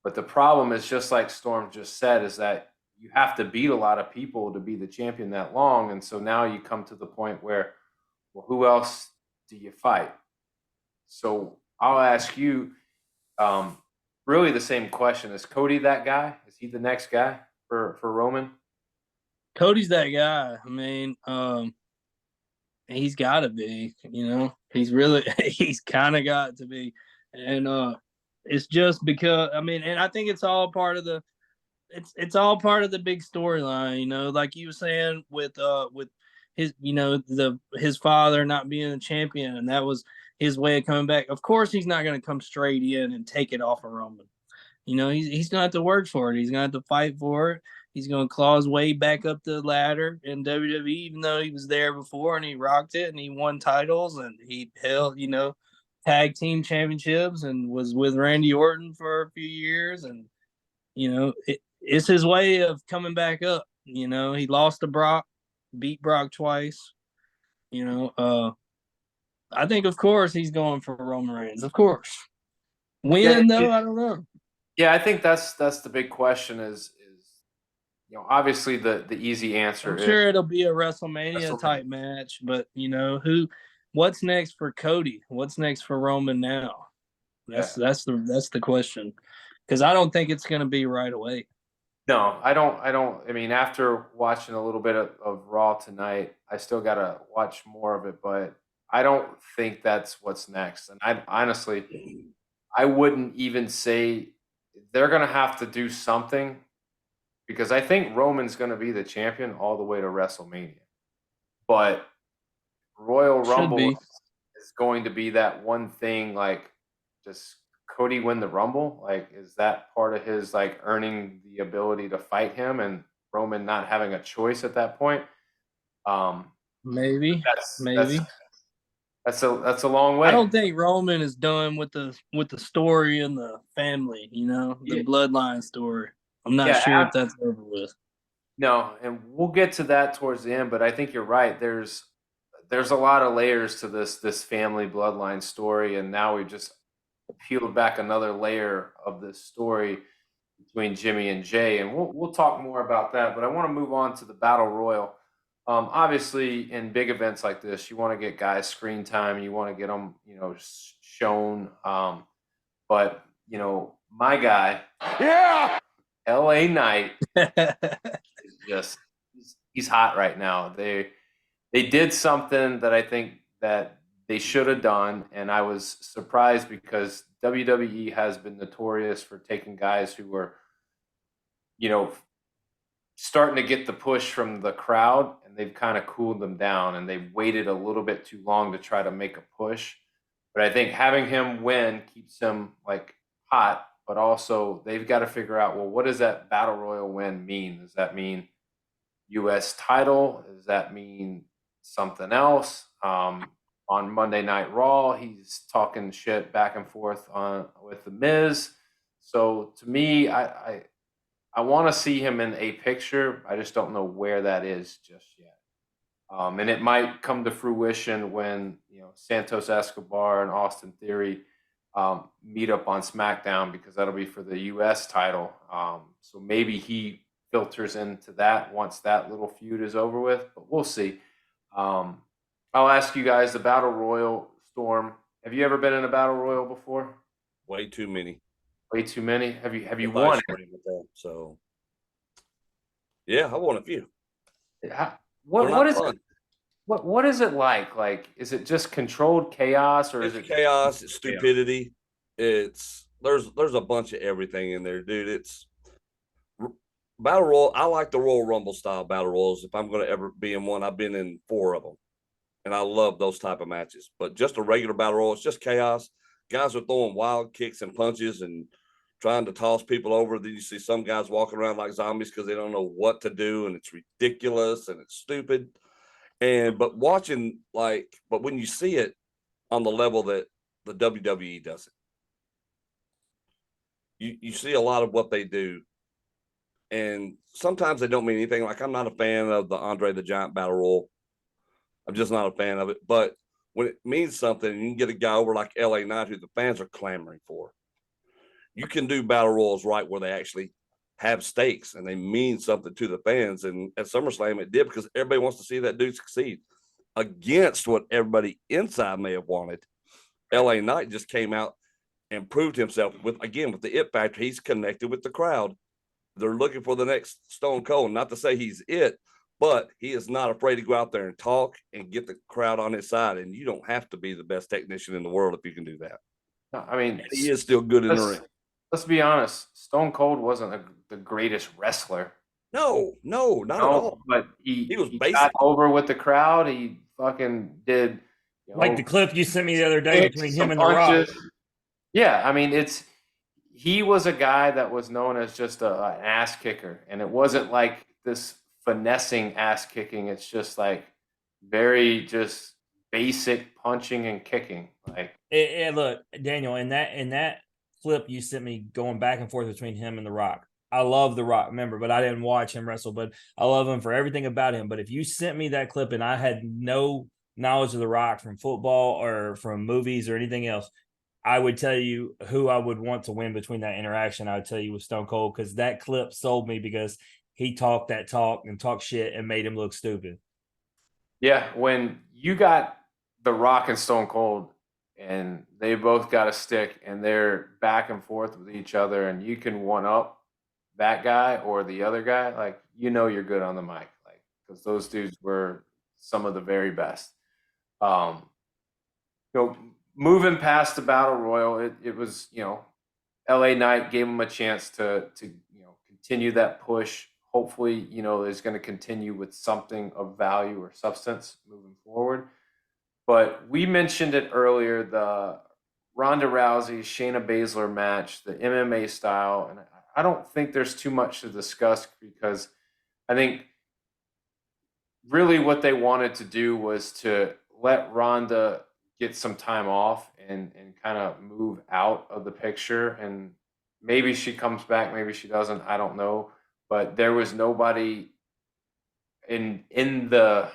Speaker 4: But the problem is, just like Storm just said, is that you have to beat a lot of people to be the champion that long. And so now you come to the point where, well, who else do you fight? So I'll ask you really the same question. Is Cody that guy? Is he the next guy for Roman?
Speaker 2: Cody's that guy. I mean, he's got to be. He's really he's kind of got to be, and it's just because I mean, and I think it's all part of the it's all part of the big storyline. Like you were saying with his his father not being a champion, and that was his way of coming back. Of course, he's not going to come straight in and take it off of Roman. He's going to have to work for it. He's going to have to fight for it. He's going to claw his way back up the ladder in WWE, even though he was there before and he rocked it and he won titles and he held, tag team championships and was with Randy Orton for a few years. And, it's his way of coming back up. He lost to Brock, beat Brock twice. I think, of course, he's going for Roman Reigns. Of course. When, though, I don't know.
Speaker 4: Yeah, I think that's the big question is obviously the easy answer.
Speaker 2: I'm sure it'll be a WrestleMania type match, but what's next for Cody? What's next for Roman now? That's the question. Because I don't think it's going to be right away.
Speaker 4: No, I don't. I mean, after watching a little bit of Raw tonight, I still got to watch more of it, but I don't think that's what's next. And I honestly, I wouldn't even say they're going to have to do something because I think Roman's going to be the champion all the way to WrestleMania. But Royal Rumble is going to be that one thing, like, just Cody win the Rumble? Like, is that part of his, like, earning the ability to fight him and Roman not having a choice at that point?
Speaker 2: Maybe.
Speaker 4: That's a long way.
Speaker 2: I don't think Roman is done with the story and the family, the bloodline story. I'm not sure if that's over with.
Speaker 4: No, and we'll get to that towards the end, but I think you're right. There's a lot of layers to this family bloodline story, and now we just peeled back another layer of this story between Jimmy and Jay, and we'll talk more about that. But I want to move on to the Battle Royal. Obviously, in big events like this, you want to get guys screen time. You want to get them, shown. But my guy, LA Knight, is just he's hot right now. They did something that I think that they should have done, and I was surprised because WWE has been notorious for taking guys who were, starting to get the push from the crowd, and they've kind of cooled them down, and they've waited a little bit too long to try to make a push. But I think having him win keeps him like hot, but also they've got to figure out, well, what does that Battle Royal win mean? Does that mean U.S. title? Does that mean something else? On Monday Night Raw, he's talking shit back and forth with The Miz. So to me, I want to see him in a picture. I just don't know where that is just yet. And it might come to fruition when Santos Escobar and Austin Theory meet up on SmackDown, because that'll be for the U.S. title. So maybe he filters into that once that little feud is over with, but we'll see. I'll ask you guys, the Battle Royal, Storm, have you ever been in a battle royal before?
Speaker 3: Way too many.
Speaker 4: Way too many. Have you
Speaker 3: If
Speaker 4: won
Speaker 3: I
Speaker 4: it?
Speaker 3: scream at that, so yeah, I won a few.
Speaker 4: How,
Speaker 3: They're
Speaker 4: what
Speaker 3: not
Speaker 4: is
Speaker 3: fun.
Speaker 4: it? What is it like? Like, is it just controlled chaos, or
Speaker 3: It's
Speaker 4: is it
Speaker 3: chaos, it's stupidity. It's there's a bunch of everything in there, dude. It's battle royal. I like the Royal Rumble style battle royals. If I'm going to ever be in one, I've been in 4 of them, and I love those type of matches. But just a regular battle royal, it's just chaos. Guys are throwing wild kicks and punches and trying to toss people over. Then you see some guys walking around like zombies because they don't know what to do, and it's ridiculous and it's stupid. But when you see it on the level that the WWE does it, you see a lot of what they do, and sometimes they don't mean anything. Like, I'm not a fan of the Andre the Giant Battle Royal. I'm just not a fan of it. But when it means something, and you can get a guy over like LA Knight who the fans are clamoring for, you can do battle royals right where they actually have stakes and they mean something to the fans. And at SummerSlam, it did, because everybody wants to see that dude succeed against what everybody inside may have wanted. LA Knight just came out and proved himself with the it factor. He's connected with the crowd. They're looking for the next Stone Cold. Not to say he's it, but he is not afraid to go out there and talk and get the crowd on his side. And you don't have to be the best technician in the world if you can do that.
Speaker 4: No, I mean,
Speaker 3: And he is still good in the ring.
Speaker 4: Let's be honest. Stone Cold wasn't the greatest wrestler.
Speaker 3: No, not at all.
Speaker 4: But
Speaker 3: He was
Speaker 4: he
Speaker 3: basic.
Speaker 4: got over with the crowd. He fucking did.
Speaker 1: Like the clip you sent me the other day between him and The Rock.
Speaker 4: Yeah, I mean, he was a guy that was known as just an ass kicker, and it wasn't like this finessing ass kicking. It's just like very just basic punching and kicking. Like,
Speaker 1: Look, Daniel, in that clip you sent me going back and forth between him and The Rock. I love The Rock, remember, but I didn't watch him wrestle, but I love him for everything about him. But if you sent me that clip and I had no knowledge of The Rock from football or from movies or anything else, I would tell you who I would want to win between that interaction. I would tell you with Stone Cold, because that clip sold me, because he talked that talk and talked shit and made him look stupid.
Speaker 4: yeah, when you got The Rock and Stone Cold and they both got a stick and they're back and forth with each other, and you can one up that guy or the other guy, like, you're good on the mic, like, because those dudes were some of the very best. Moving past the battle royal, it was, LA Knight gave him a chance to continue that push. Hopefully, is going to continue with something of value or substance moving forward. But we mentioned it earlier, the Ronda Rousey, Shayna Baszler match, the MMA style. And I don't think there's too much to discuss, because I think really what they wanted to do was to let Ronda get some time off and kind of move out of the picture. And maybe she comes back, maybe she doesn't, I don't know. But there was nobody in the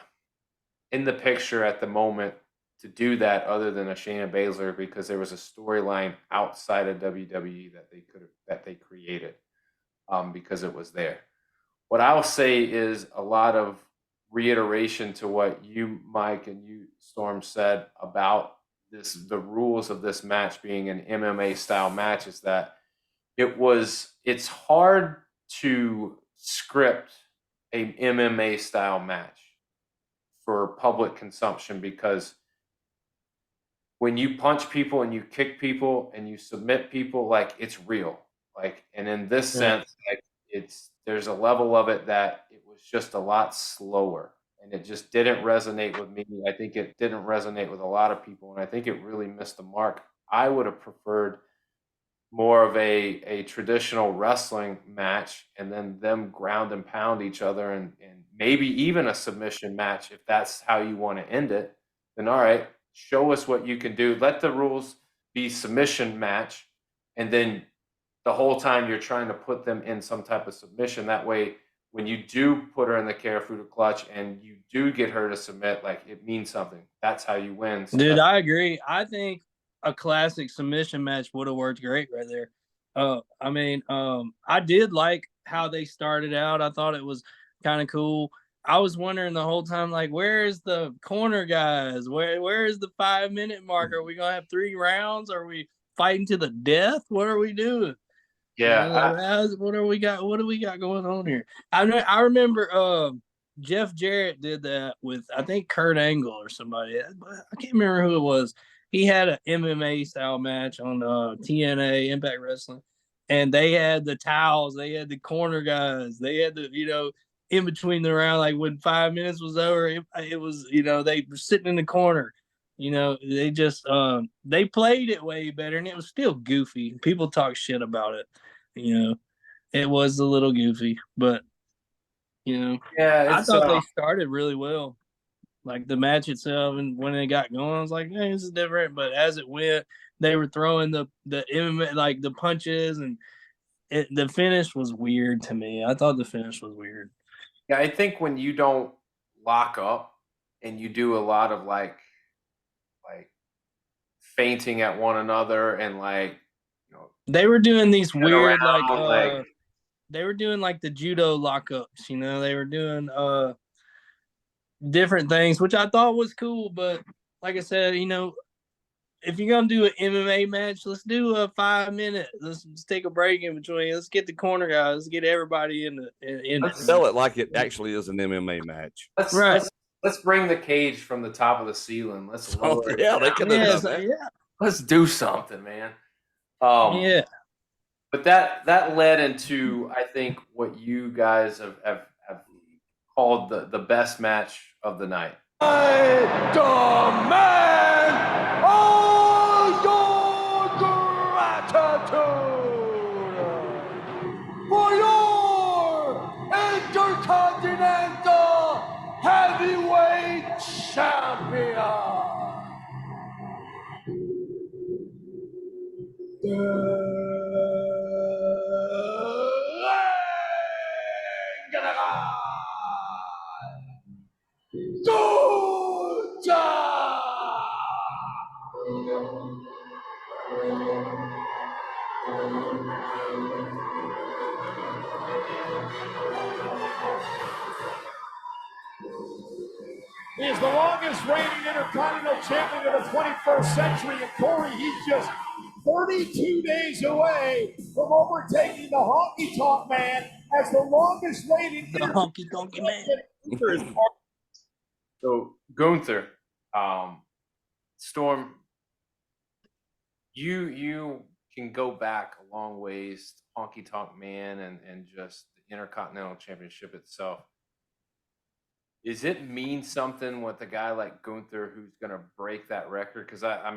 Speaker 4: picture at the moment to do that other than a Shayna Baszler, because there was a storyline outside of WWE that they created, because it was there. What I'll say is a lot of reiteration to what you, Mike, and you, Storm, said about the rules of this match being an MMA style match, is that it's hard to script a MMA style match for public consumption, because when you punch people and you kick people and you submit people, like, it's real. Like, and in this sense, like, there's a level of it that it was just a lot slower, and it just didn't resonate with me. I think it didn't resonate with a lot of people, and I think it really missed the mark. I would have preferred more of a traditional wrestling match, and then them ground and pound each other, and maybe even a submission match. If that's how you want to end it, then all right, show us what you can do. Let the rules be submission match, and then the whole time you're trying to put them in some type of submission. That way, when you do put her in the Karafuda clutch and you do get her to submit, like, it means something. That's how you win. So
Speaker 2: Dude, I agree. I think a classic submission match would have worked great right there. I did like how they started out. I thought it was kind of cool. I was wondering the whole time, like, where is the corner guys? Where is the 5-minute mark? Are we gonna have 3 rounds? Are we fighting to the death? What are we doing?
Speaker 4: Yeah,
Speaker 2: What do we got going on here? I remember Jeff Jarrett did that with, I think, Kurt Angle or somebody. I can't remember who it was. He had an MMA style match on TNA Impact Wrestling, and they had the towels, they had the corner guys, they had the in between the round, like when 5 minutes was over, it was they were sitting in the corner. They just they played it way better, and it was still goofy. People talk shit about it. It was a little goofy, but
Speaker 4: yeah.
Speaker 2: I
Speaker 4: It's
Speaker 2: thought they started really well. Like the match itself, and when it got going, I was like, "Hey, this is different." But as it went, they were throwing the MMA, like the punches, and the finish was weird to me. I thought the finish was weird.
Speaker 4: yeah. I think when you don't lock up and you do a lot of like fainting at one another and
Speaker 2: They were doing these
Speaker 4: turn
Speaker 2: weird
Speaker 4: around,
Speaker 2: they were doing like the judo lockups. They were doing different things, which I thought was cool. But like I said, if you're gonna do an MMA match, let's do a 5 minute. Let's take a break in between. Let's get the corner guys. Let's get everybody in
Speaker 3: Let's sell it like it actually is an MMA match.
Speaker 4: let's bring the cage from the top of the ceiling. Let's lower it.
Speaker 3: Yeah, they could have done that.
Speaker 2: Yeah.
Speaker 4: Let's do something, man.
Speaker 2: Yeah.
Speaker 4: But that led into, I think, what you guys have called the best match of the night.
Speaker 6: I demand all your gratitude for your Intercontinental Heavyweight Champion. He is the longest reigning Intercontinental Champion of the 21st century, and Corey, he's just 32 days away from overtaking the Honky Tonk Man as the longest reigning
Speaker 2: The Honky Tonk Man.
Speaker 4: So Gunther, Storm, you can go back a long ways to Honky Tonk Man and just the Intercontinental Championship itself. Does it mean something with a guy like Gunther who's going to break that record? Because I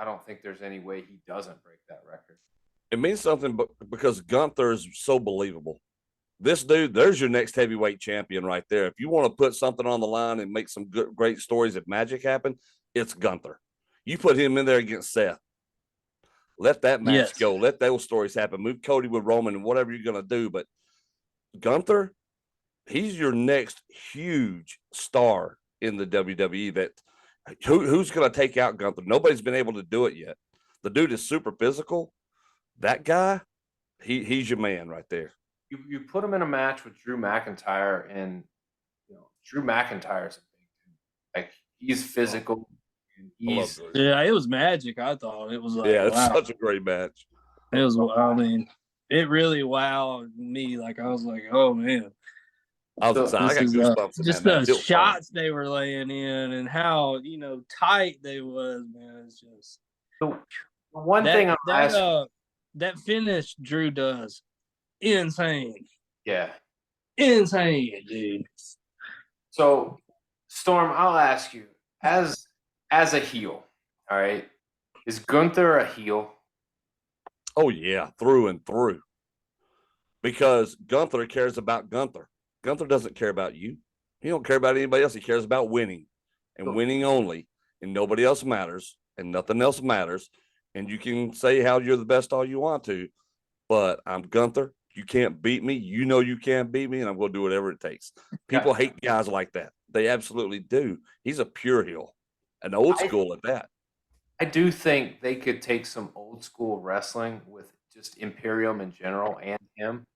Speaker 4: don't think there's any way he doesn't break that record.
Speaker 3: It means something because Gunther is so believable. This dude, there's your next heavyweight champion right there. If you want to put something on the line and make some good, great stories if magic happen, it's Gunther. You put him in there against Seth. Let that match go. Let those stories happen. Move Cody with Roman and whatever you're going to do. But Gunther, he's your next huge star in the WWE. That who's going to take out Gunther? Nobody's been able to do it yet. The dude is super physical. That guy, he's your man right there.
Speaker 4: You put him in a match with Drew McIntyre, and Drew McIntyre's a big dude. Like, he's physical. And
Speaker 2: it was magic. I thought it was like,
Speaker 3: it's
Speaker 2: wow.
Speaker 3: such a great match.
Speaker 2: It was. I mean, it really wowed me. Like, I was like, oh man.
Speaker 3: I was excited. I got goosebumps.
Speaker 2: Just the shots they were laying in and how tight they was, man. It's just
Speaker 4: one thing
Speaker 2: that finish Drew does, insane.
Speaker 4: Yeah,
Speaker 2: insane, dude.
Speaker 4: So, Storm, I'll ask you, as a heel, all right, is Gunther a heel?
Speaker 3: Oh yeah, through and through. Because Gunther cares about Gunther. Gunther doesn't care about you. He don't care about anybody else. He cares about winning and winning only, and nobody else matters and nothing else matters. And you can say how you're the best all you want to, but I'm Gunther. You can't beat me. You know you can't beat me, and I'm going to do whatever it takes. People hate guys like that. They absolutely do. He's a pure heel, an old school at that.
Speaker 4: I do think they could take some old school wrestling with just Imperium in general and him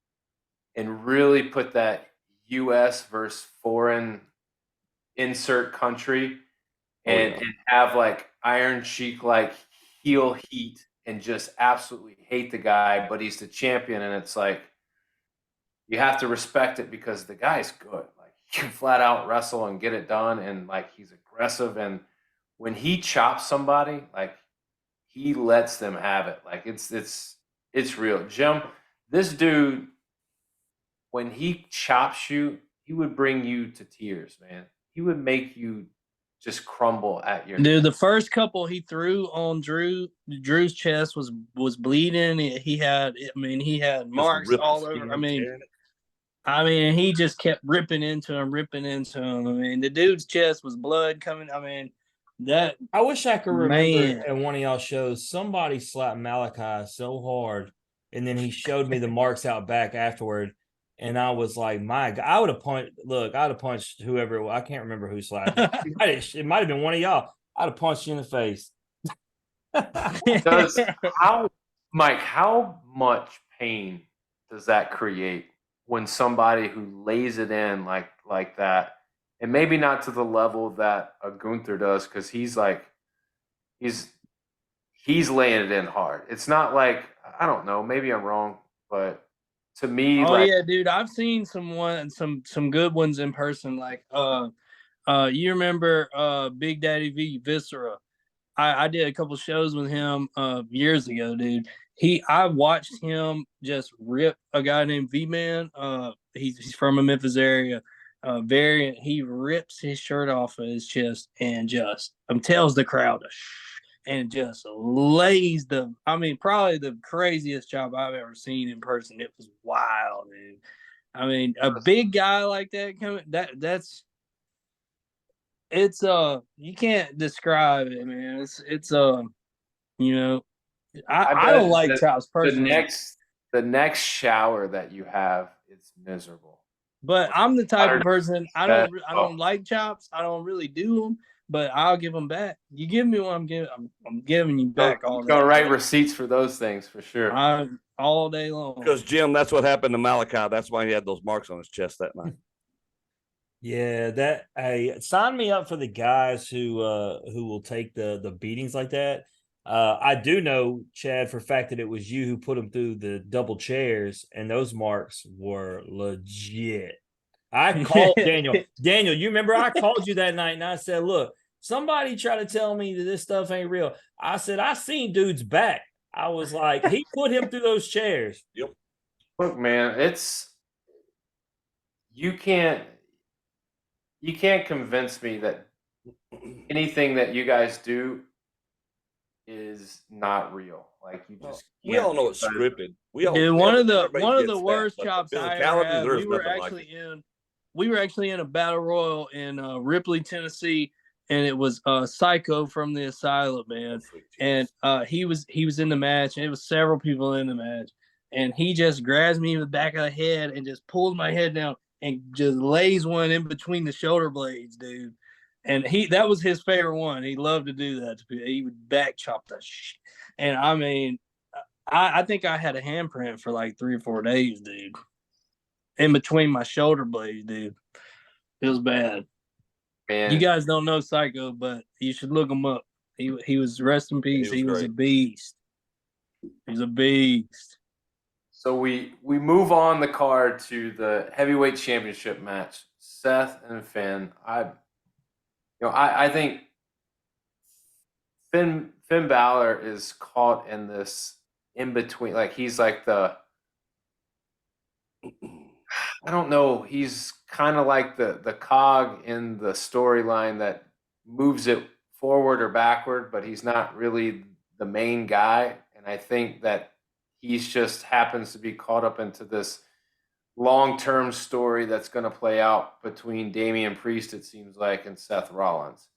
Speaker 4: and really put that U.S. versus foreign insert country and,
Speaker 3: yeah.
Speaker 4: and have like Iron Sheik like heel heat and just absolutely hate the guy, but he's the champion, and it's like you have to respect it because the guy's good. Like he can flat out wrestle and get it done, and like he's aggressive, and when he chops somebody, like he lets them have it. Like it's real. Jim, this dude, when he chops you, he would bring you to tears, man. He would make you just crumble at your
Speaker 2: Dude, the first couple he threw on Drew's chest was bleeding. He had marks
Speaker 3: rip the
Speaker 2: all
Speaker 3: skin,
Speaker 2: over.
Speaker 3: tearing it.
Speaker 2: I mean, he just kept ripping into him. I mean, the dude's chest was blood coming. I mean, that
Speaker 1: I wish I could remember
Speaker 2: Man.
Speaker 1: at one of y'all shows somebody slapped Malachi so hard, and then he showed me the marks out back afterward, and I was like, "My God!" I would have punched. Look, I'd have punched whoever. It was. I can't remember who slapped me. It might have been one of y'all. I'd have punched you in the face.
Speaker 4: does Mike, how much pain does that create when somebody who lays it in like that, and maybe not to the level that a Gunther does, because he's laying it in hard. It's not like, I don't know, maybe I'm wrong, but to me,
Speaker 2: Oh
Speaker 4: like
Speaker 2: yeah, dude, I've seen some good ones in person. Like you remember Big Daddy V Viscera? I did a couple shows with him years ago, dude. I watched him just rip a guy named V Man. He's from a Memphis area. Variant. He rips his shirt off of his chest and just tells the crowd to shh, and just lays them. I mean, probably the craziest job I've ever seen in person. It was wild, dude. I mean, a big guy like that coming that's it's you can't describe it, man. It's you know, I don't
Speaker 4: bet
Speaker 2: like
Speaker 4: that
Speaker 2: chops
Speaker 4: the
Speaker 2: personally,
Speaker 4: next shower that you have is miserable.
Speaker 2: but I'm the type of person I
Speaker 4: Oh.
Speaker 2: don't like chops. I don't really do them, but I'll give them back. You give me one, I'm giving you back all
Speaker 4: You're gonna
Speaker 2: that.
Speaker 4: write receipts for those things for sure.
Speaker 2: All day long.
Speaker 3: Because Jim, that's what happened to Malachi. That's why he had those marks on his chest that night.
Speaker 1: Yeah, hey, sign me up for the guys who will take the beatings like that. I do know, Chad, for a fact that it was you who put him through the double chairs, and those marks were legit. I called Daniel. Daniel, you remember I called you that night and I said, "Look, somebody try to tell me that this stuff ain't real." I said, "I seen dude's back." I was like, he put him through those chairs.
Speaker 3: Yep.
Speaker 4: Look, man, you can't convince me that anything that you guys do is not real. Like you just
Speaker 3: We all know it's
Speaker 4: can't.
Speaker 3: scripted.
Speaker 2: Dude, one of the
Speaker 3: everybody gets
Speaker 2: worst
Speaker 3: that,
Speaker 2: chops
Speaker 3: but
Speaker 2: I ever
Speaker 3: physicality,
Speaker 2: had.
Speaker 3: there's nothing like it.
Speaker 2: We were actually in a battle royal in Ripley, Tennessee, and it was Psycho from the Asylum, man. And he was in the match, and it was several people in the match, and he just grabs me in the back of the head and just pulls my head down and just lays one in between the shoulder blades, dude. And that was his favorite one. He loved to do that. He would back chop the shit. And I mean, I think I had a handprint for like 3 or 4 days, dude. In between my shoulder blades, dude. It was bad.
Speaker 4: Man,
Speaker 2: You guys don't know Psycho, but you should look him up. He was, rest in peace. He was a beast. He's a beast.
Speaker 4: so we move on the card to the heavyweight championship match. Seth and Finn. I think Finn Balor is caught in this in between. Like he's like I don't know. He's kind of like the cog in the storyline that moves it forward or backward, but he's not really the main guy. And I think that he's just happens to be caught up into this long-term story that's going to play out between Damian Priest, it seems like, and Seth Rollins.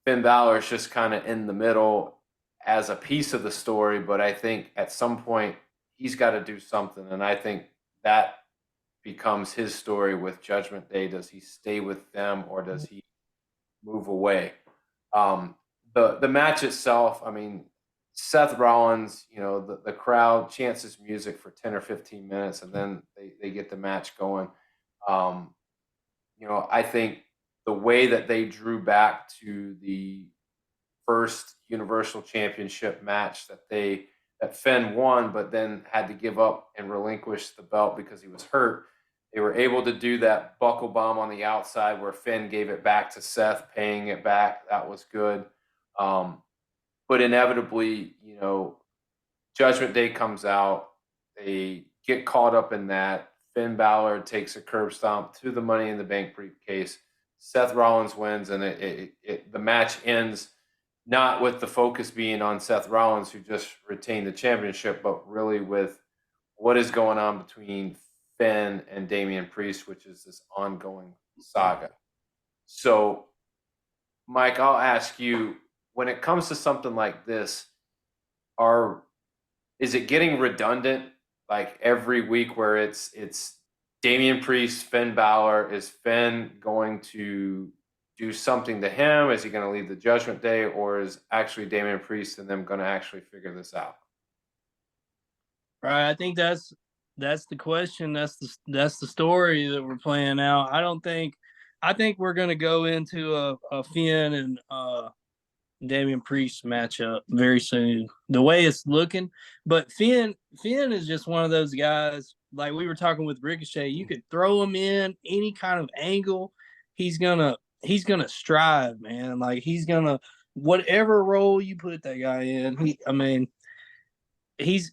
Speaker 4: Finn Balor is just kind of in the middle as a piece of the story, but I think at some point he's got to do something, and I think that becomes his story with Judgment Day. Does he stay with them or does he move away? The match itself, I mean, Seth Rollins, the crowd chants his music for 10 or 15 minutes, and then they get the match going. I think the way that they drew back to the first Universal Championship match that Finn won, but then had to give up and relinquish the belt because he was hurt. They were able to do that buckle bomb on the outside where Finn gave it back to Seth, paying it back. That was good. But inevitably, Judgment Day comes out. They get caught up in that. Finn Balor takes a curb stomp to the Money in the Bank briefcase. Seth Rollins wins, and the match ends not with the focus being on Seth Rollins, who just retained the championship, but really with what is going on between Finn and Damian Priest, which is this ongoing saga. So, Mike, I'll ask you, when it comes to something like this, is it getting redundant like every week where it's Damian Priest, Finn Balor? Is Finn going to do something to him? Is he going to leave the Judgment Day, or is actually Damian Priest and them going to actually figure this out?
Speaker 2: Right. I think that's the question. That's the story that we're playing out. I think we're going to go into a Finn and Damian Priest matchup very soon. The way it's looking, but Finn is just one of those guys. Like we were talking with Ricochet, you could throw him in any kind of angle. He's gonna strive, man. Like he's gonna, whatever role you put that guy in. He's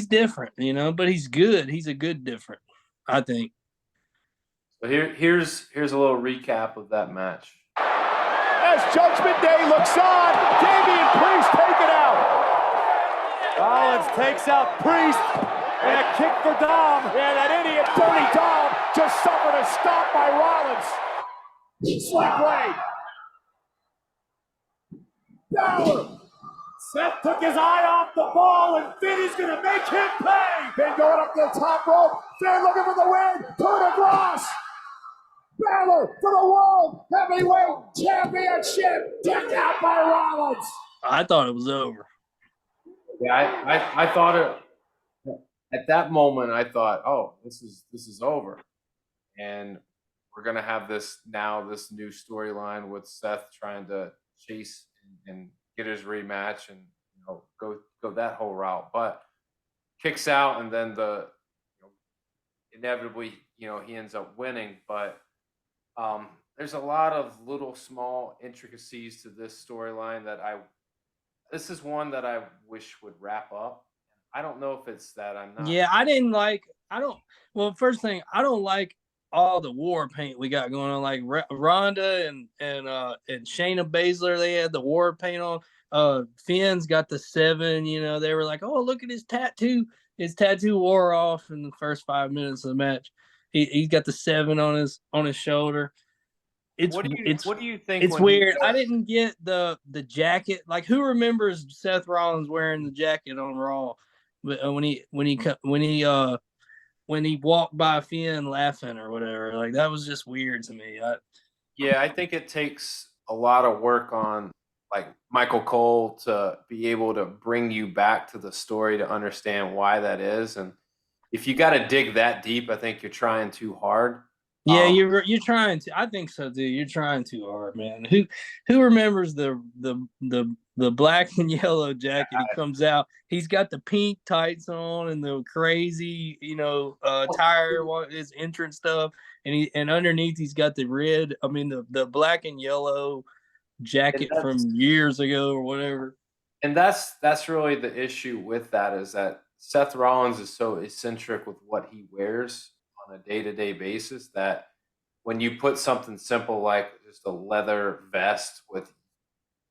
Speaker 2: different, but he's good. He's a good different, I think.
Speaker 4: So here's a little recap of that match.
Speaker 6: As Judgment Day looks on, Damian Priest taken out. Rollins takes out Priest, and a kick for Dom. Yeah, that idiot Dirty Dom just suffered a stop by Rollins. Slick blade. Balor. Seth took his eye off the ball, and Finn is going to make him pay. Finn going up to the top rope. Finn looking for the win. Coup de grace. Balor for the World Heavyweight Championship. Decked out by Rollins.
Speaker 2: I thought it was over.
Speaker 4: Yeah, I thought it at that moment. I thought, oh, this is over, and we're gonna have this new storyline with Seth trying to chase and get his rematch and go that whole route. But kicks out, and then inevitably he ends up winning. But there's a lot of little small intricacies to this storyline this is one that I wish would wrap up. I don't know if it's that I'm not.
Speaker 2: Yeah, first thing, I don't like all the war paint we got going on. Like Rhonda and Shayna Baszler, they had the war paint on. Finn's got the 7. They were like, oh, look at his tattoo. His tattoo wore off in the first 5 minutes of the match. He's got the 7 on his shoulder. What do you think? It's weird. I didn't get the jacket. Like, who remembers Seth Rollins wearing the jacket on Raw? But when he walked by Finn laughing or whatever, like that was just weird to me.
Speaker 4: I think it takes a lot of work on like Michael Cole to be able to bring you back to the story to understand why that is. And if you got to dig that deep, I think you're trying too hard.
Speaker 2: Yeah, you're trying to. I think so too. You're trying too hard, man. Who remembers the black and yellow jacket? He comes out. He's got the pink tights on and the crazy, tire, his entrance stuff, and underneath he's got the red. I mean the black and yellow jacket from years ago or whatever.
Speaker 4: And that's really the issue with that, is that Seth Rollins is so eccentric with what he wears on a day-to-day basis that when you put something simple like just a leather vest with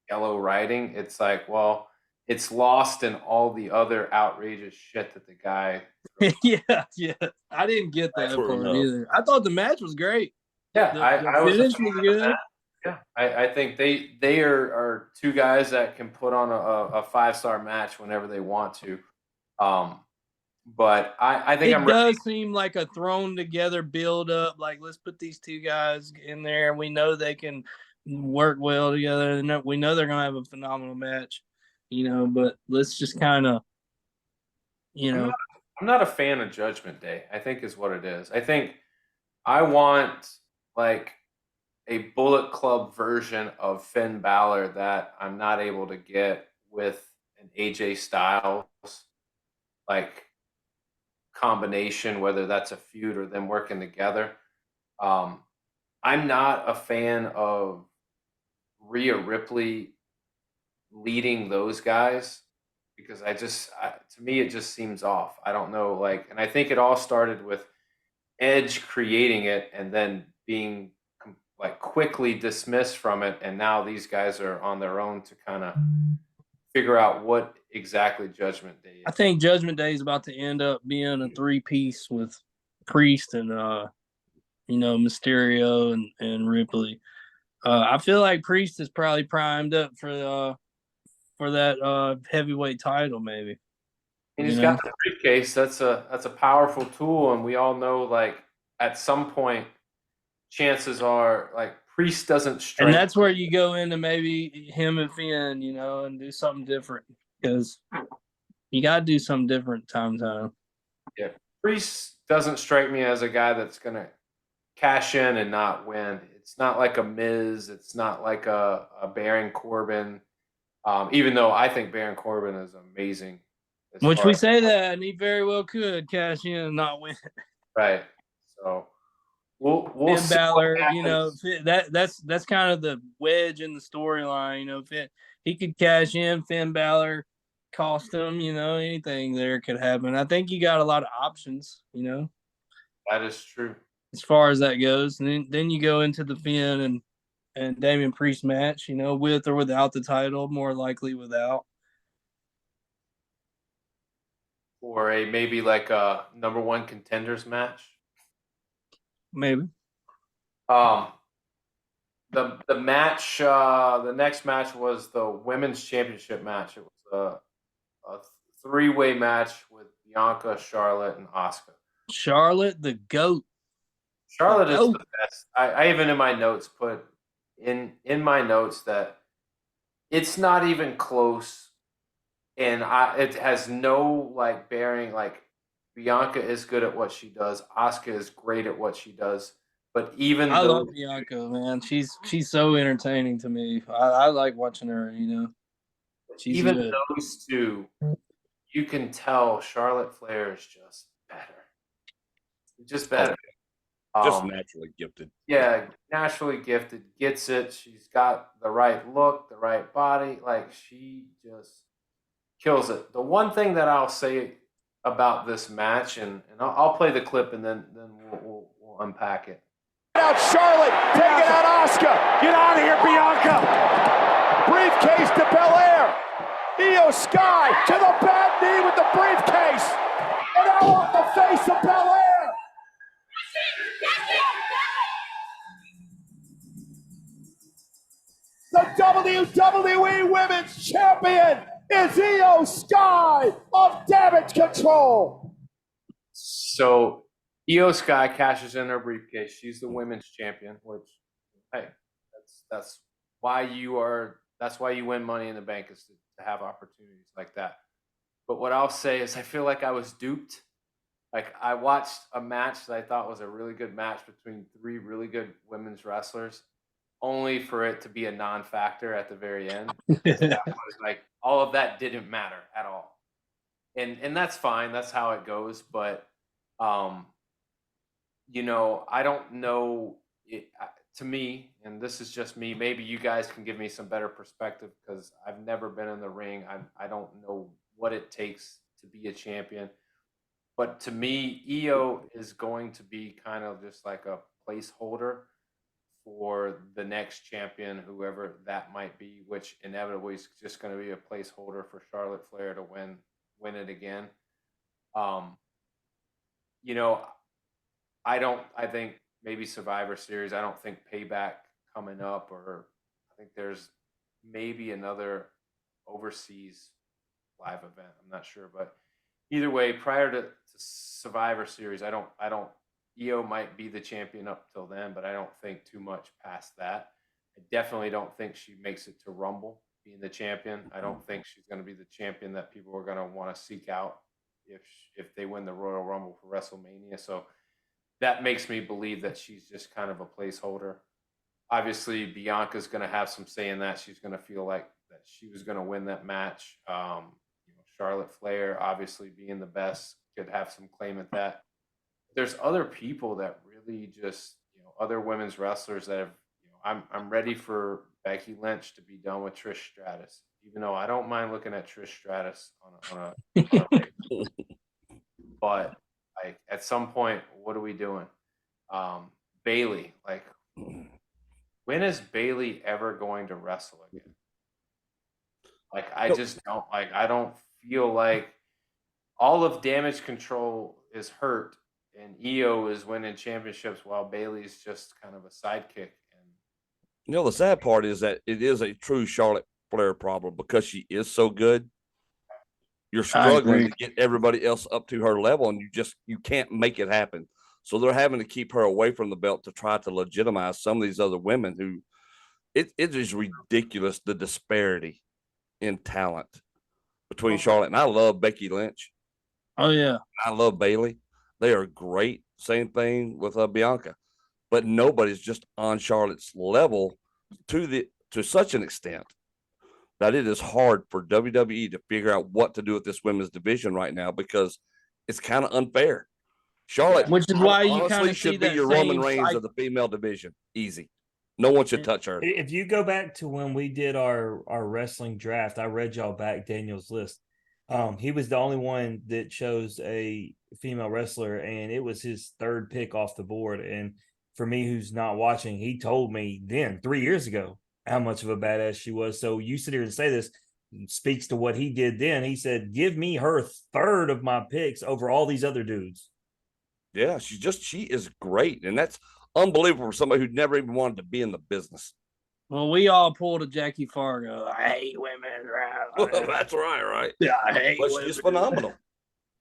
Speaker 4: yellow writing, it's like, well, it's lost in all the other outrageous shit that the guy
Speaker 2: yeah. I didn't get that part either. I thought the match was great.
Speaker 4: Yeah,
Speaker 2: the finish was good.
Speaker 4: Yeah, I think they are two guys that can put on a 5-star match whenever they want to. But I think
Speaker 2: it does seem like a thrown together build up. Like, let's put these two guys in there, and we know they can work well together. And we know they're gonna have a phenomenal match, But let's just kind of,
Speaker 4: I'm not a fan of Judgment Day, I think is what it is. I think I want like a Bullet Club version of Finn Balor that I'm not able to get with an AJ Styles like combination, whether that's a feud or them working together. Um, I'm not a fan of Rhea Ripley leading those guys because to me it just seems off. I don't know, like, and I think it all started with Edge creating it and then being like quickly dismissed from it, and now these guys are on their own to kind of figure out what exactly Judgment Day
Speaker 2: I
Speaker 4: is.
Speaker 2: think Judgment Day is about to end up being a 3-piece with Priest and Mysterio and Ripley. I feel like Priest is probably primed up for that heavyweight title, maybe.
Speaker 4: And he's got the briefcase. That's a powerful tool, and we all know like at some point, chances are like Priest doesn't strike.
Speaker 2: And that's where you go into maybe him and Finn, and do something different because you got to do something different time to time.
Speaker 4: Yeah, Priest doesn't strike me as a guy that's gonna cash in and not win. It's not like a Miz. It's not like a Baron Corbin. Even though I think Baron Corbin is amazing.
Speaker 2: Which we say that, and he very well could cash in and not win.
Speaker 4: Right. So we'll
Speaker 2: Finn
Speaker 4: see
Speaker 2: Balor, that's kind of the wedge in the storyline. He could cash in. Finn Balor cost him. Anything there could happen. I think you got a lot of options.
Speaker 4: That is true.
Speaker 2: As far as that goes, and then you go into the Finn and Damian Priest match. With or without the title, more likely without.
Speaker 4: Or maybe like a number one contenders match.
Speaker 2: Maybe.
Speaker 4: The match, the next match was the women's championship match. It was a 3-way match with Bianca, Charlotte, and Asuka.
Speaker 2: Charlotte, the GOAT.
Speaker 4: Charlotte is the best. I even in my notes put in my notes that it's not even close. And it has no like bearing. Like Bianca is good at what she does. Asuka is great at what she does. But
Speaker 2: I love Bianca, man. She's so entertaining to me. I like watching her. She's
Speaker 4: even
Speaker 2: good.
Speaker 4: Those two, you can tell Charlotte Flair is just better. Just better.
Speaker 3: Just naturally gifted.
Speaker 4: Yeah, naturally gifted. Gets it. She's got the right look, the right body. Like she just kills it. The one thing that I'll say about this match, and I'll play the clip and then we'll unpack it.
Speaker 6: Out Charlotte, taking out Asuka. Get out of here, Bianca. Briefcase to Belair. Io Sky to the bad knee with the briefcase. And now off the face of Belair. The WWE Women's Champion is Io Sky of Damage Control.
Speaker 4: So Io Sky cashes in her briefcase. She's the women's champion, which hey, that's why you win Money in the Bank, is to have opportunities like that. But what I'll say is I feel like I was duped. Like I watched a match that I thought was a really good match between 3 really good women's wrestlers, only for it to be a non-factor at the very end. That was like all of that didn't matter at all. And that's fine. That's how it goes. But I don't know. To me, and this is just me, maybe you guys can give me some better perspective because I've never been in the ring. I don't know what it takes to be a champion. But to me, Io is going to be kind of just like a placeholder for the next champion, whoever that might be, which inevitably is just going to be a placeholder for Charlotte Flair to win it again. I think maybe Survivor Series. I don't think Payback coming up, or I think there's maybe another overseas live event. I'm not sure, but either way, prior to Survivor Series, I don't. Io might be the champion up till then, but I don't think too much past that. I definitely don't think she makes it to Rumble being the champion. I don't think she's going to be the champion that people are going to want to seek out if they win the Royal Rumble for WrestleMania. So that makes me believe that she's just kind of a placeholder. Obviously, Bianca's going to have some say in that. She's going to feel like that she was going to win that match. Charlotte Flair, obviously being the best, could have some claim at that. There's other people that really just, other women's wrestlers that have, I'm ready for Becky Lynch to be done with Trish Stratus, even though I don't mind looking at Trish Stratus on a regular. But like at some point, what are we doing? Bailey, like, when is Bailey ever going to wrestle again? Like, I just don't like. I don't feel like all of Damage Control is hurt and EO is winning championships while Bailey's just kind of a sidekick. And
Speaker 3: The sad part is that it is a true Charlotte Flair problem because she is so good. You're struggling to get everybody else up to her level, and you can't make it happen. So they're having to keep her away from the belt to try to legitimize some of these other women who it is ridiculous, the disparity in talent between Charlotte. And I love Becky Lynch.
Speaker 2: Oh yeah.
Speaker 3: I love Bailey. They are great. Same thing with Bianca. But nobody's just on Charlotte's level to such an extent that it is hard for WWE to figure out what to do with this women's division right now because it's kind of unfair. Charlotte,
Speaker 2: which is why you
Speaker 3: honestly
Speaker 2: kind of
Speaker 3: should
Speaker 2: see
Speaker 3: be
Speaker 2: that
Speaker 3: your
Speaker 2: same
Speaker 3: Roman Reigns of the female division. Easy. No one should touch her.
Speaker 1: If you go back to when we did our wrestling draft, I read y'all back Daniel's list. He was the only one that chose a female wrestler, and it was his third pick off the board. And for me, who's not watching, he told me then 3 years ago how much of a badass she was. So you sit here and say this speaks to what he did then. He said, give me her third of my picks over all these other dudes.
Speaker 3: Yeah, she is great. And that's unbelievable for somebody who never even wanted to be in the business.
Speaker 2: Well, we all pulled a Jackie Fargo. I hate women.
Speaker 3: That's right.
Speaker 2: Yeah, I hate
Speaker 3: But
Speaker 2: women.
Speaker 3: she's phenomenal.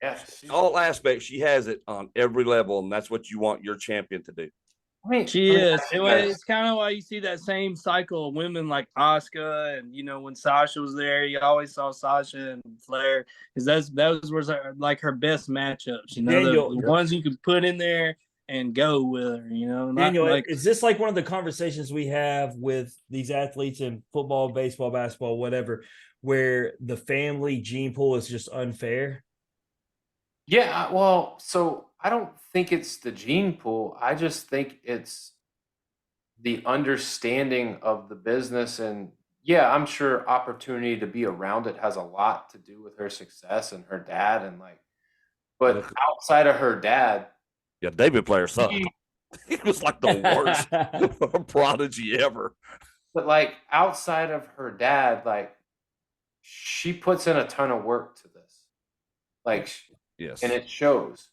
Speaker 4: yeah,
Speaker 3: All aspects, she has it on every level, and that's what you want your champion to do.
Speaker 2: She is. It's kind of why you see that same cycle of women like Asuka, and when Sasha was there, you always saw Sasha and Flair because those were like her best matchups.
Speaker 1: Daniel,
Speaker 2: the ones you could put in there and go with her.
Speaker 1: Daniel,
Speaker 2: like,
Speaker 1: is this like one of the conversations we have with these athletes in football, baseball, basketball, whatever, where the family gene pool is just unfair?
Speaker 4: Yeah, well, so I don't think it's the gene pool. I just think it's the understanding of the business. And yeah, I'm sure opportunity to be around it has a lot to do with her success and her dad. And but outside of her dad,
Speaker 3: yeah, David Blair sucked. He was like the worst prodigy ever.
Speaker 4: But outside of her dad, she puts in a ton of work to this.
Speaker 3: Yes.
Speaker 4: And it shows.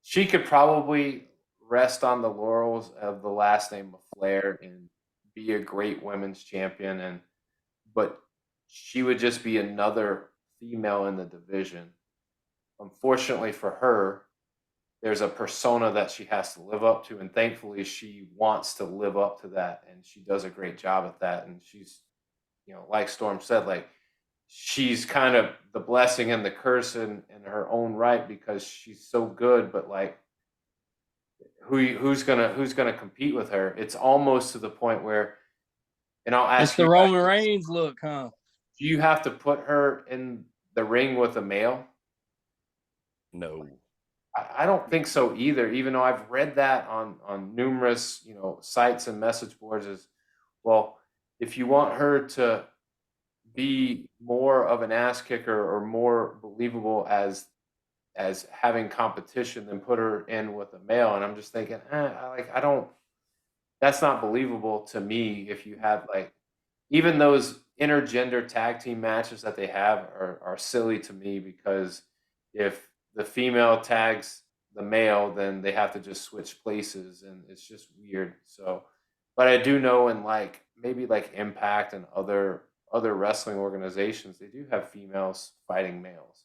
Speaker 4: She could probably rest on the laurels of the last name of Flair and be a great women's champion, but she would just be another female in the division. Unfortunately for her, there's a persona that she has to live up to, and thankfully she wants to live up to that, and she does a great job at that. And she's, like Storm said, she's kind of the blessing and the curse in her own right because she's so good, but who's gonna compete with her? It's almost to the point where, and I'll ask
Speaker 2: it's the Roman Reigns look, huh?
Speaker 4: Do you have to put her in the ring with a male?
Speaker 3: No.
Speaker 4: I don't think so either, even though I've read that on numerous sites and message boards as well. If you want her to be more of an ass kicker or more believable as having competition, then put her in with a male. And I'm just thinking, I don't. That's not believable to me. If you have even those intergender tag team matches that they have are silly to me because if the female tags the male, then they have to just switch places, and it's just weird. So, but I do know in maybe Impact and other wrestling organizations, they do have females fighting males.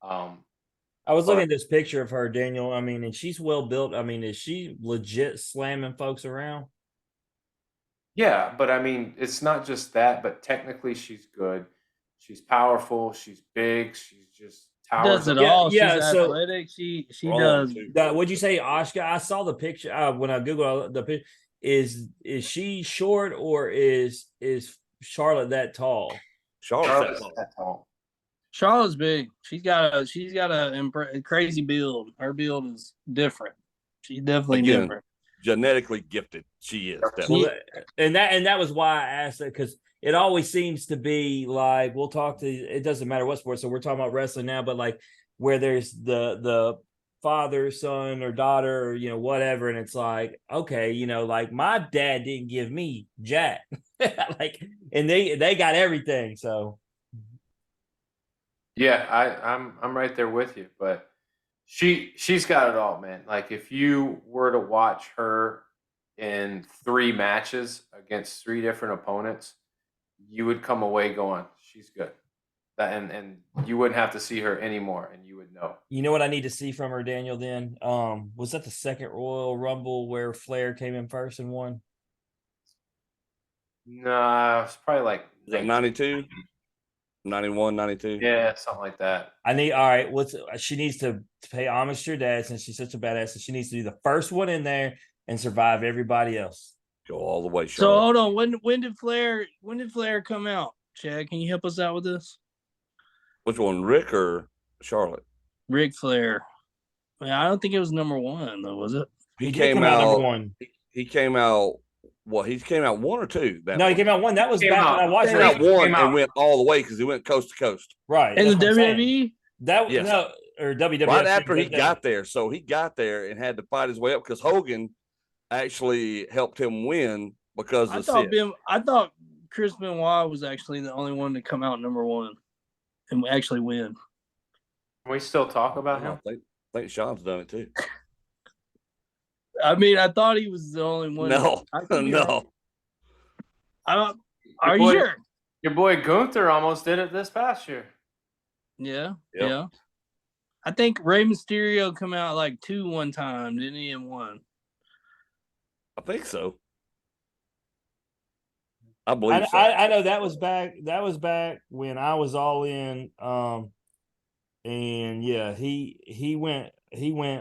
Speaker 1: I was looking at this picture of her, Daniel. I mean, and she's well built. I mean, is she legit slamming folks around?
Speaker 4: Yeah, but I mean, it's not just that, but technically she's good. She's powerful. She's big. She's just
Speaker 2: Does it
Speaker 1: Yeah,
Speaker 2: all.
Speaker 1: yeah,
Speaker 2: She's
Speaker 1: so-
Speaker 2: athletic. She
Speaker 3: Wrong,
Speaker 2: does.
Speaker 3: too.
Speaker 1: What'd you say, Ashka? I saw the picture when I googled the picture. Is she short or is Charlotte that tall?
Speaker 3: Charlotte's
Speaker 4: That's all.
Speaker 2: Charlotte's big. She's got a crazy build. Her build is different. She's definitely
Speaker 3: Again,
Speaker 2: different.
Speaker 3: genetically gifted. She is.
Speaker 1: Well,
Speaker 3: Definitely.
Speaker 1: and that was why I asked it, because it always seems to be like we'll talk to. It doesn't matter what sport. So we're talking about wrestling now, but like where there's the father, son, or daughter, or whatever, and it's like, okay, like my dad didn't give me jack, like, and they got everything. So
Speaker 4: Yeah, I'm right there with you, but she's got it all, man. Like if you were to watch her in 3 matches against 3 different opponents, you would come away going, she's good. That and you wouldn't have to see her anymore, and you would know.
Speaker 1: you know what I need to see from her, Daniel? Then was that the second Royal Rumble where Flair came in first and won?
Speaker 4: Nah, it's probably like
Speaker 3: Is that 92? 91, 92?
Speaker 4: Yeah, something like that.
Speaker 1: All right. She needs to pay homage to her dad since she's such a badass. And she needs to do the first one in there and survive everybody else.
Speaker 3: Go all the way,
Speaker 2: So
Speaker 3: Charlotte.
Speaker 2: hold on. When did Flair come out? Chad, can you help us out with this?
Speaker 3: Which one, Rick or Charlotte?
Speaker 2: Ric Flair. I don't think it was number 1 though, was it?
Speaker 3: He
Speaker 1: did
Speaker 3: came
Speaker 1: come
Speaker 3: out
Speaker 1: number 1.
Speaker 3: He came out. What? He came out 1 or 2.
Speaker 1: No, he came out 1. That was
Speaker 4: Came
Speaker 1: back
Speaker 4: out-
Speaker 1: when I watched
Speaker 3: He came out
Speaker 1: it.
Speaker 3: 1 and went all the way because he went coast to coast.
Speaker 1: Right.
Speaker 2: In the
Speaker 1: that's what I'm saying.
Speaker 2: WWE?
Speaker 1: That
Speaker 3: Yes.
Speaker 1: no, or WWE.
Speaker 3: Right after he got there. So he got there and had to fight his way up because Hogan actually helped him win because of Sid.
Speaker 2: I thought Chris Benoit was actually the only one to come out number 1 and actually win.
Speaker 4: Can we still talk about
Speaker 3: I
Speaker 4: him?
Speaker 3: think Sean's done it too.
Speaker 2: I mean, I thought he was the only one.
Speaker 3: No,
Speaker 2: I could be wrong.
Speaker 3: no.
Speaker 2: Are you sure?
Speaker 4: Your boy Gunther almost did it this past year.
Speaker 2: Yeah,
Speaker 3: Yep.
Speaker 2: yeah. I think Rey Mysterio come out like 2 one time, didn't he? And 1.
Speaker 3: I think so. I believe so.
Speaker 1: I know that was back. That was back when I was all in. And yeah, he went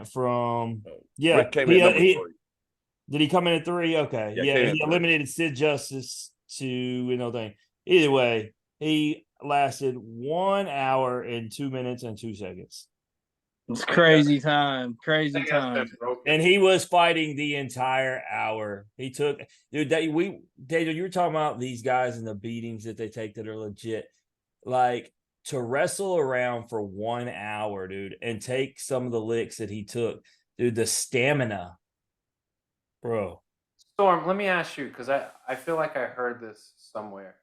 Speaker 1: from
Speaker 3: Rick came in number 3.
Speaker 1: Did he come in at 3? Okay,
Speaker 3: Yeah,
Speaker 1: yeah,
Speaker 3: came in
Speaker 1: he
Speaker 3: at 3.
Speaker 1: eliminated Sid Justice to thing. Either way, he lasted 1 hour and 2 minutes and 2 seconds.
Speaker 2: It's crazy time. Crazy time.
Speaker 1: And he was fighting the entire hour. He took, dude. Daniel, you were talking about these guys and the beatings that they take that are legit. Like to wrestle around for 1 hour, dude, and take some of the licks that he took, dude. The stamina, bro.
Speaker 4: Storm, let me ask you, because I feel like I heard this somewhere.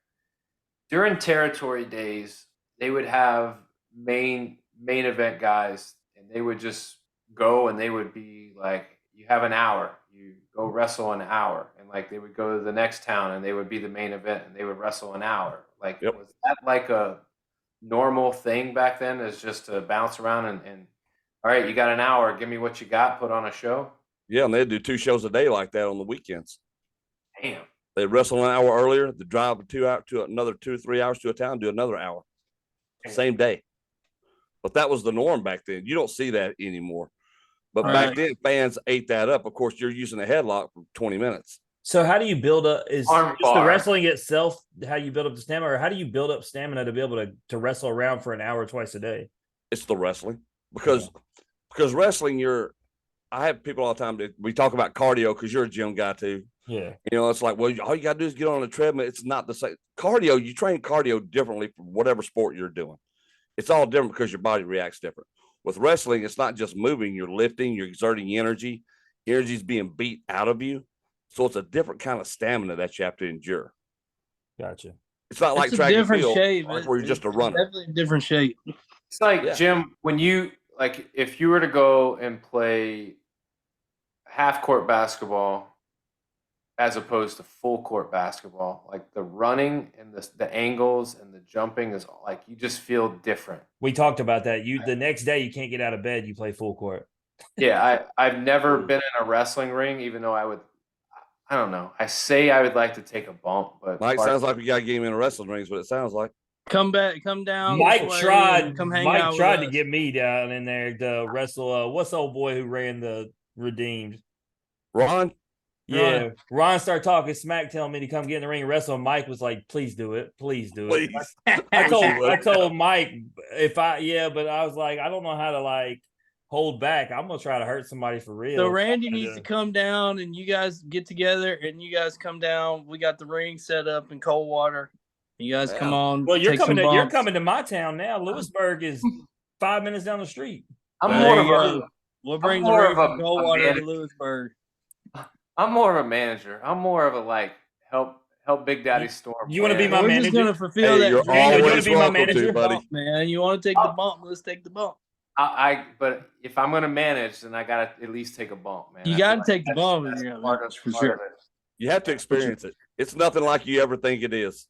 Speaker 4: During territory days, they would have main event guys, and they would just go and they would be like, you have an hour, you go wrestle an hour, and like they would go to the next town and they would be the main event and they would wrestle an hour. Like,
Speaker 3: Yep.
Speaker 4: Was that like a normal thing back then, is just to bounce around and all right, you got an hour, give me what you got, put on a show?
Speaker 3: Yeah, and they'd do 2 shows a day like that on the weekends.
Speaker 4: Damn.
Speaker 3: They'd wrestle an hour earlier, they'd drive 2 hours to another 2 or 3 hours to a town, do another hour. Same day. But that was the norm back then. You don't see that anymore. But back then, fans ate that up. Of course, you're using a headlock for 20 minutes.
Speaker 1: So how do you build up? Is
Speaker 4: Arm
Speaker 1: just the
Speaker 4: bar.
Speaker 1: wrestling itself how you build up the stamina, or how do you build up stamina to be able to wrestle around for an hour twice a day?
Speaker 3: It's the wrestling. Because wrestling, I have people all the time that we talk about cardio because you're a gym guy too.
Speaker 1: Yeah.
Speaker 3: It's like, well, all you got to do is get on a treadmill. It's not the same. Cardio, you train cardio differently for whatever sport you're doing. It's all different because your body reacts different. With wrestling, it's not just moving. You're lifting, you're exerting energy. Energy's being beat out of you. So it's a different kind of stamina that you have to endure.
Speaker 1: Gotcha.
Speaker 3: It's not like
Speaker 2: It's a
Speaker 3: track and
Speaker 2: different
Speaker 3: field,
Speaker 2: shape.
Speaker 3: like where you're just a
Speaker 2: It's
Speaker 3: runner.
Speaker 2: definitely a different shape.
Speaker 4: It's like,
Speaker 3: Yeah.
Speaker 4: Jim, when you like, if you were to go and play half court basketball as opposed to full court basketball, like the running and the angles and the jumping is like, you just feel different.
Speaker 1: We talked about that. The next day you can't get out of bed, you play full court.
Speaker 4: Yeah, I've never been in a wrestling ring, even though I don't know. I say I would like to take a bump, but
Speaker 3: Mike, sounds like we got to get him in a wrestling rings, what it sounds like.
Speaker 2: Come down.
Speaker 1: Mike
Speaker 2: this way
Speaker 1: tried.
Speaker 2: and come hang
Speaker 1: Mike
Speaker 2: out with
Speaker 1: tried to
Speaker 2: us.
Speaker 1: get me down in there to wrestle. What's the old boy who ran the Redeemed?
Speaker 3: Ron,
Speaker 1: Yeah, Ron started talking smack, telling me to come get in the ring and wrestle. And Mike was like, "Please do it, please do it."
Speaker 3: please.
Speaker 1: I told Mike but I was like, I don't know how to like hold back. I'm gonna try to hurt somebody for real.
Speaker 2: So Randy needs to come down, and you guys get together, and you guys come down. We got the ring set up in Coldwater. You guys come on.
Speaker 1: Well, you're
Speaker 2: take some
Speaker 1: coming. You're
Speaker 2: bumps.
Speaker 1: coming to my town now. Lewisburg is 5 minutes down the street.
Speaker 4: I'm
Speaker 2: There
Speaker 4: more
Speaker 2: you
Speaker 4: of
Speaker 2: go.
Speaker 4: a
Speaker 2: We'll bring the
Speaker 4: more
Speaker 2: ring
Speaker 4: of a-
Speaker 2: from
Speaker 4: a
Speaker 2: Coldwater to
Speaker 4: manager.
Speaker 2: Lewisburg.
Speaker 4: I'm more of a manager. I'm more of a like help Big Daddy Storm.
Speaker 1: you wanna be
Speaker 4: plan.
Speaker 1: my
Speaker 2: We're
Speaker 1: manager?
Speaker 2: just gonna fulfill
Speaker 3: Hey,
Speaker 2: that
Speaker 3: you're
Speaker 2: dream.
Speaker 1: you wanna
Speaker 3: always
Speaker 1: be my
Speaker 3: welcome
Speaker 1: manager?
Speaker 3: to, buddy.
Speaker 2: Bump, man. You want to take the bump? Let's take the bump.
Speaker 4: But if I'm gonna manage, then I gotta at least take a bump, man.
Speaker 2: You
Speaker 4: I
Speaker 2: got
Speaker 4: feel
Speaker 2: to take the
Speaker 4: that's-
Speaker 2: bump.
Speaker 4: that's
Speaker 2: If you're gonna
Speaker 4: part
Speaker 2: manage,
Speaker 4: of-
Speaker 2: for
Speaker 4: part of
Speaker 2: sure.
Speaker 4: it.
Speaker 3: You have to experience it. It's nothing like you ever think it is.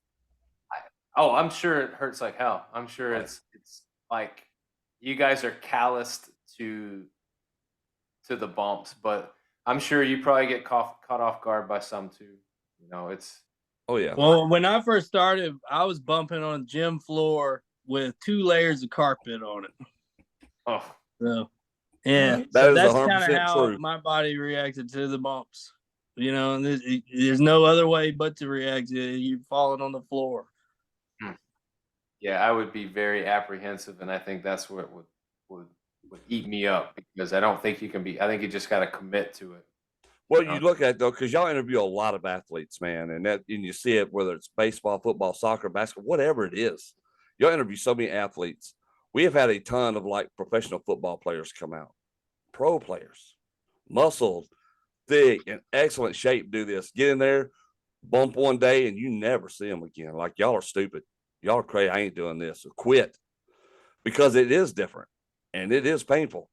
Speaker 4: Oh, I'm sure it hurts like hell. I'm sure
Speaker 3: Right.
Speaker 4: it's like you guys are calloused to the bumps, but I'm sure you probably get caught off guard by some too. You know, it's
Speaker 3: Oh yeah.
Speaker 2: Well, when I first started, I was bumping on a gym floor with 2 layers of carpet on it.
Speaker 4: oh
Speaker 2: So, yeah,
Speaker 3: That
Speaker 2: so
Speaker 3: is
Speaker 2: that's
Speaker 3: 100%
Speaker 2: kind of how
Speaker 3: true.
Speaker 2: my body reacted to the bumps. You know, and there's no other way but to react. You're falling on the floor.
Speaker 4: yeah, I would be very apprehensive, and I think that's what would eat me up because I don't think you can be. I think you just got to commit to it.
Speaker 3: Well, you look at it, though, because y'all interview a lot of athletes, man, and you see it whether it's baseball, football, soccer, basketball, whatever it is. Y'all interview so many athletes. We have had a ton of like professional football players come out, pro players, muscled, thick, in excellent shape. Do this, get in there, bump one day, and you never see them again. Like y'all are stupid. Y'all are crazy. I ain't doing this. Or quit because it is different and it is painful.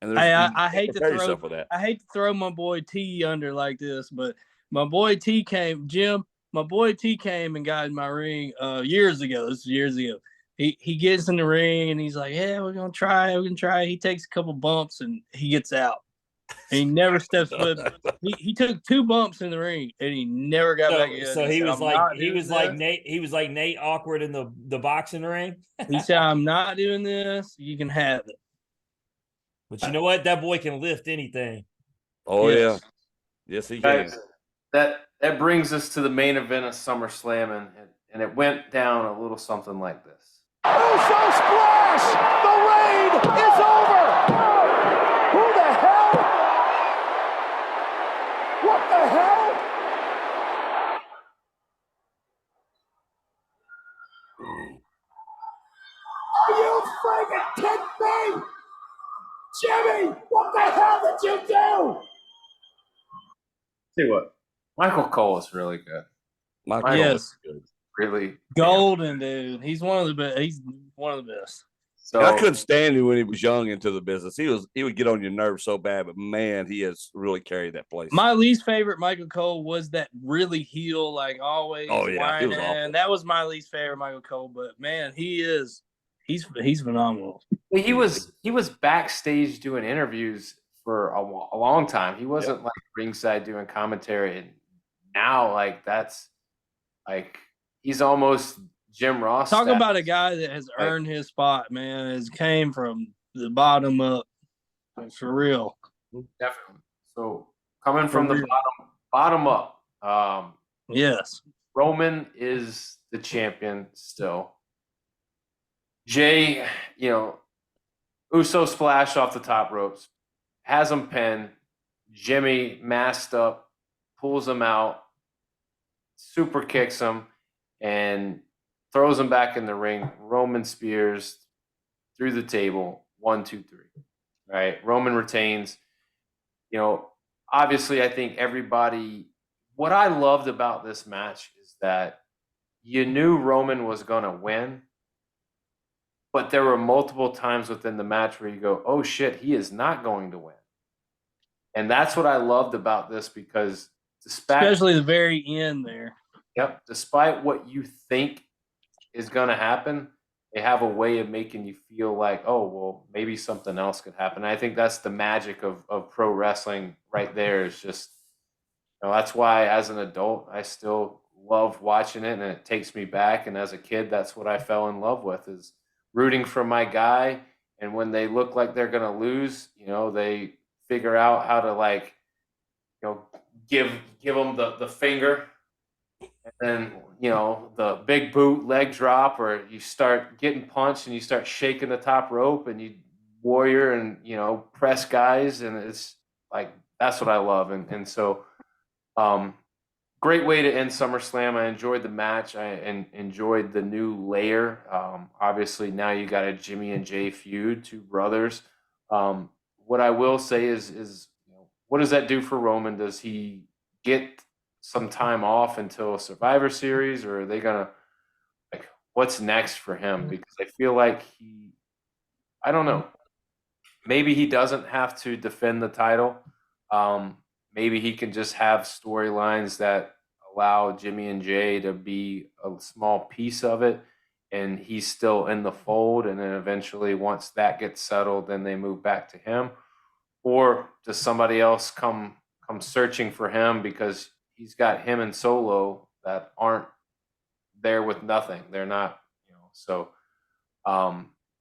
Speaker 3: And
Speaker 2: Hey,
Speaker 3: you
Speaker 2: I hate to
Speaker 3: prepare
Speaker 2: throw
Speaker 3: yourself for that.
Speaker 2: I hate to throw my boy T under like this, but my boy T came, Jim. My boy T came and got in my ring years ago. This is years ago. He gets in the ring and he's like, "Yeah, we're gonna try. We're gonna try." He takes a couple bumps and he gets out. And he never steps foot. He took 2 bumps in the ring and he never got back in.
Speaker 1: So he
Speaker 2: said,
Speaker 1: was
Speaker 2: "I'm
Speaker 1: like
Speaker 2: not
Speaker 1: he
Speaker 2: doing
Speaker 1: was like
Speaker 2: this."
Speaker 1: Nate. He was like Nate awkward in the boxing ring.
Speaker 2: He said, "I'm not doing this. You can have it."
Speaker 1: But you know what? That boy can lift anything.
Speaker 3: Oh
Speaker 2: Yes.
Speaker 3: yeah, yes he can.
Speaker 4: Guys, that brings us to the main event of SummerSlam, and it went down a little something like this.
Speaker 6: Uso splash! The reign is over! Who the hell? What the hell? Are you freaking kidding me? Jimmy, what the hell did you do?
Speaker 4: Tell you what, Michael Cole is really good.
Speaker 3: Michael
Speaker 2: Yes.
Speaker 3: is good.
Speaker 4: Really
Speaker 2: Golden, dude. He's one of the best. He's one of the best.
Speaker 4: So
Speaker 3: And I couldn't stand him when he was young into the business. He would get on your nerves so bad, but man, he has really carried that place.
Speaker 2: My least favorite Michael Cole was that really heel, like always.
Speaker 3: Oh, yeah, it was
Speaker 2: whining.
Speaker 3: awful.
Speaker 2: That was my least favorite Michael Cole. But man, he's phenomenal.
Speaker 4: he was backstage doing interviews for a long time. He wasn't like ringside doing commentary. And now, like that's like he's almost Jim Ross.
Speaker 2: Talk
Speaker 4: status.
Speaker 2: about a guy that has earned his spot, man. Has came from the bottom up, for real.
Speaker 4: Definitely. So coming from the bottom up,
Speaker 2: Yes.
Speaker 4: Roman is the champion still. Jay, Uso splash off the top ropes, has him pinned. Jimmy masked up, pulls him out, super kicks him, and throws him back in the ring. Roman spears through the table. 1, 2, 3. Right? Roman retains. Obviously, I think everybody. What I loved about this match is that you knew Roman was going to win, but there were multiple times within the match where you go, oh shit, he is not going to win. And that's what I loved about this because
Speaker 2: Especially the very end there.
Speaker 4: Yep. Despite what you think is going to happen, they have a way of making you feel like, oh, well, maybe something else could happen. I think that's the magic of pro wrestling right there is just, that's why as an adult, I still love watching it, and it takes me back. And as a kid, that's what I fell in love with, is rooting for my guy. And when they look like they're going to lose, they figure out how to, like, give them the finger, and then, the big boot leg drop, or you start getting punched and you start shaking the top rope and you warrior and, press guys. And it's like, that's what I love. And so, great way to end SummerSlam. I enjoyed the match. I enjoyed the new layer. Obviously, now you got a Jimmy and Jay feud, two brothers. What I will say is what does that do for Roman? Does he get some time off until Survivor Series, or are they gonna, like, what's next for him? Because I feel like I don't know. Maybe he doesn't have to defend the title. Maybe he can just have storylines that allow Jimmy and Jay to be a small piece of it, and he's still in the fold. And then eventually, once that gets settled, then they move back to him. Or does somebody else come searching for him, because he's got him and Solo that aren't there with nothing. They're not, so.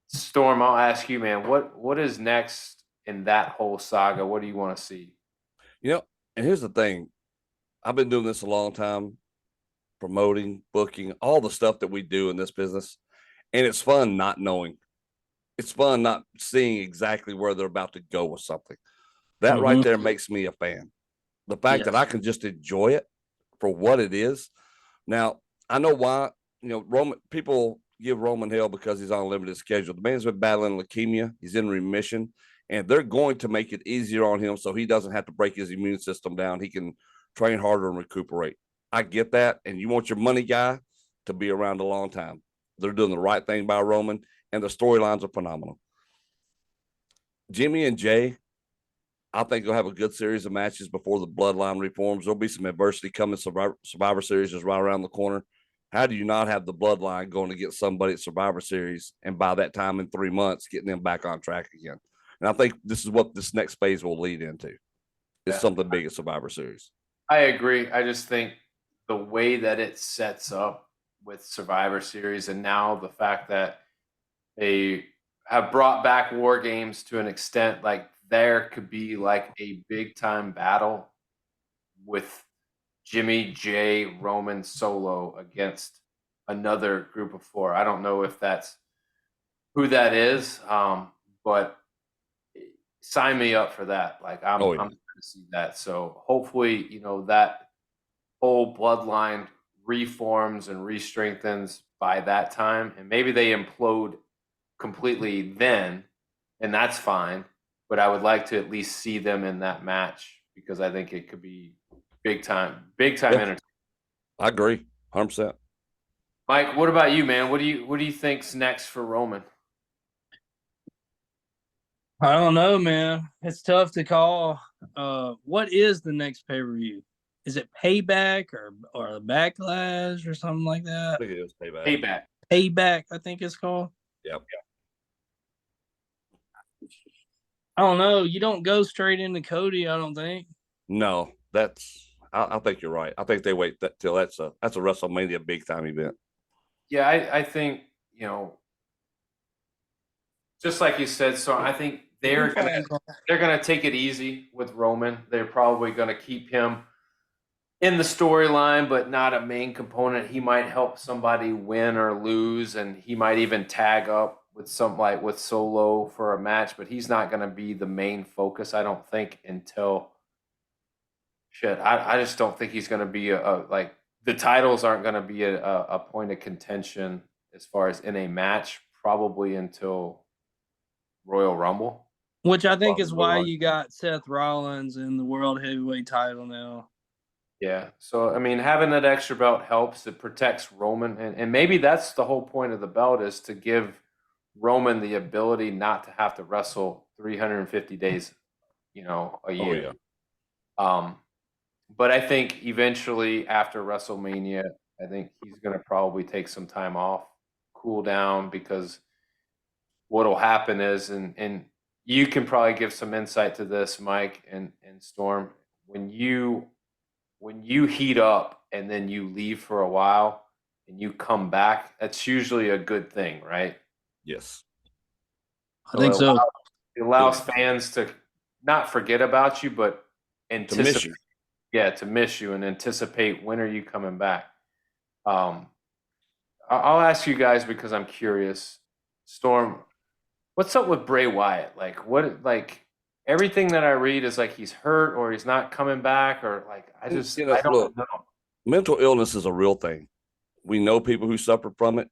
Speaker 4: Storm, I'll ask you, man, what is next in that whole saga? What do you want to see?
Speaker 3: And here's the thing. I've been doing this a long time, promoting, booking, all the stuff that we do in this business. And it's fun not knowing. It's fun not seeing exactly where they're about to go with something. That right there makes me a fan. The fact that I can just enjoy it for what it is. Now, I know why, Roman people give Roman hell because he's on a limited schedule. The man's been battling leukemia. He's in remission, and they're going to make it easier on him so he doesn't have to break his immune system down. He can train harder and recuperate. I get that, and you want your money guy to be around a long time. They're doing the right thing by Roman, and the storylines are phenomenal. Jimmy and Jay, I think they'll have a good series of matches before the bloodline reforms. There'll be some adversity coming. Survivor Series is right around the corner. How do you not have the bloodline going to get somebody at Survivor Series, and by that time in 3 months, getting them back on track again? And I think this is what this next phase will lead into. It's something big at Survivor Series.
Speaker 4: I agree. I just think the way that it sets up with Survivor Series, and now the fact that they have brought back War Games to an extent, like there could be like a big time battle with Jimmy, Jay, Roman, Solo against another group of four. I don't know if that's who that is, but sign me up for that. Like I'm trying to see that. So hopefully, that whole bloodline reforms and re-strengthens by that time, and maybe they implode completely then, and that's fine. But I would like to at least see them in that match, because I think it could be big time entertainment.
Speaker 3: I agree, 100%.
Speaker 4: Mike, what about you, man? What do you think's next for Roman?
Speaker 2: I don't know, man. It's tough to call. What is the next pay-per-view? Is it Payback or Backlash or something like that?
Speaker 3: I think it is
Speaker 4: Payback.
Speaker 2: Payback, I think it's called.
Speaker 3: Yep.
Speaker 2: I don't know. You don't go straight into Cody, I don't think.
Speaker 3: No, I think you're right. I think they wait till that's a WrestleMania big time event.
Speaker 4: Yeah, I think, just like you said, so I think they're gonna take it easy with Roman. They're probably gonna keep him in the storyline, but not a main component. He might help somebody win or lose, and he might even tag up with with Solo for a match, but he's not gonna be the main focus, I don't think, until I just don't think he's gonna be like the titles aren't gonna be a point of contention as far as in a match, probably until Royal Rumble.
Speaker 2: Which I think is why you got Seth Rollins in the World Heavyweight title now.
Speaker 4: Yeah. So, I mean, having that extra belt helps. It protects Roman. And maybe that's the whole point of the belt, is to give Roman the ability not to have to wrestle 350 days, a year.
Speaker 3: Oh, yeah.
Speaker 4: But I think eventually after WrestleMania, I think he's going to probably take some time off, cool down, because what'll happen is, and you can probably give some insight to this, Mike and Storm, when you heat up and then you leave for a while and you come back, that's usually a good thing, right?
Speaker 3: Yes.
Speaker 2: I think so.
Speaker 4: It allows fans to not forget about you, but
Speaker 3: To miss
Speaker 4: anticipate.
Speaker 3: you.
Speaker 4: Yeah, to miss you and anticipate when are you coming back. I'll ask you guys because I'm curious. Storm, what's up with Bray Wyatt? Like everything that I read is like he's hurt or he's not coming back or like I don't
Speaker 3: Look,
Speaker 4: know.
Speaker 3: mental illness is a real thing. We know people who suffer from it.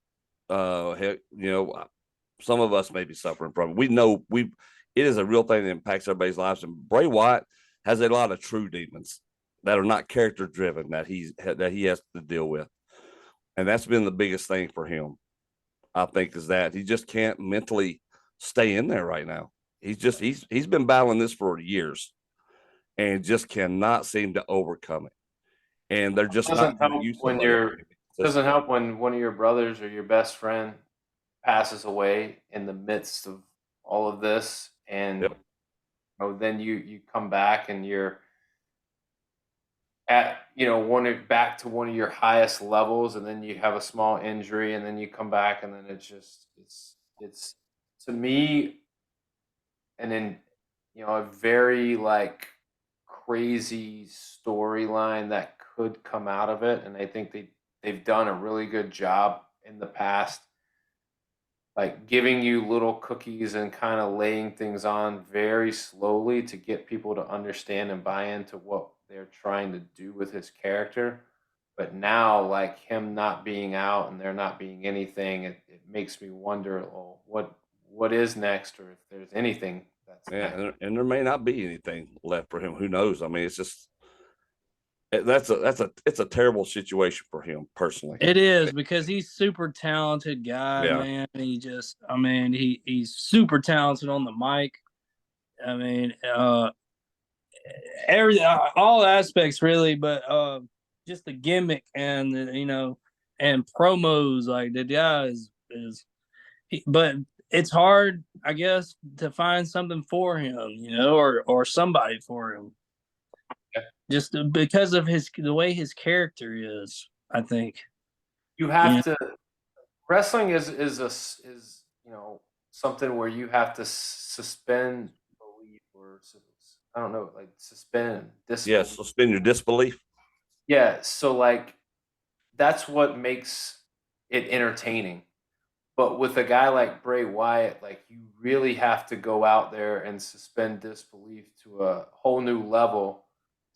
Speaker 3: Heck, some of us may be suffering from it. We know it is a real thing that impacts everybody's lives. And Bray Wyatt has a lot of true demons that are not character driven that he has to deal with. And that's been the biggest thing for him, I think, is that he just can't mentally stay in there right now. He's been battling this for years and just cannot seem to overcome it. And they're just
Speaker 4: Doesn't
Speaker 3: not
Speaker 4: help
Speaker 3: used
Speaker 4: when doesn't help when one of your brothers or your best friend passes away in the midst of all of this, and
Speaker 3: Yep.
Speaker 4: then you come back and you're at back to one of your highest levels, and then you have a small injury, and then you come back, and then it's to me, and then a very like crazy storyline that could come out of it, and I think they've done a really good job in the past, like giving you little cookies and kind of laying things on very slowly to get people to understand and buy into what they're trying to do with his character. But now, like him not being out and there not being anything, it makes me wonder, well, what is next, or if there's anything that's next.
Speaker 3: And there may not be anything left for him. Who knows? I mean, it's just it's a terrible situation for him personally.
Speaker 2: It is because he's super talented guy,
Speaker 3: Yeah.
Speaker 2: man. He's super talented on the mic. I mean, all aspects really, but just the gimmick and and promos, like the guy but it's hard, I guess, to find something for him, or somebody for him. Just because of the way his character is, I think.
Speaker 4: You have to wrestling is something where you have to suspend belief, or I don't know, like suspend disbelief.
Speaker 3: Yes, suspend your disbelief.
Speaker 4: Yeah, so like that's what makes it entertaining. But with a guy like Bray Wyatt, like you really have to go out there and suspend disbelief to a whole new level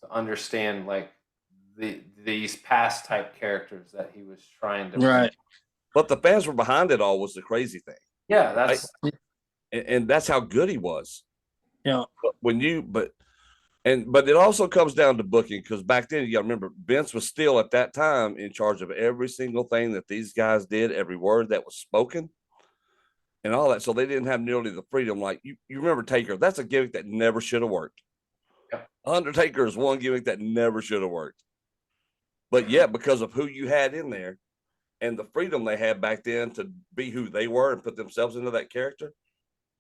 Speaker 4: to understand like these past type characters that he was trying to
Speaker 2: Right.
Speaker 3: But the fans were behind it all was the crazy thing.
Speaker 4: Yeah, that's
Speaker 3: and that's how good he was.
Speaker 2: Yeah.
Speaker 3: But it also comes down to booking, because back then you got to remember Vince was still at that time in charge of every single thing that these guys did, every word that was spoken and all that. So they didn't have nearly the freedom. Like you remember Taker, that's a gimmick that never should have worked.
Speaker 4: Yeah.
Speaker 3: Undertaker is one gimmick that never should have worked. But yet, because of who you had in there and the freedom they had back then to be who they were and put themselves into that character,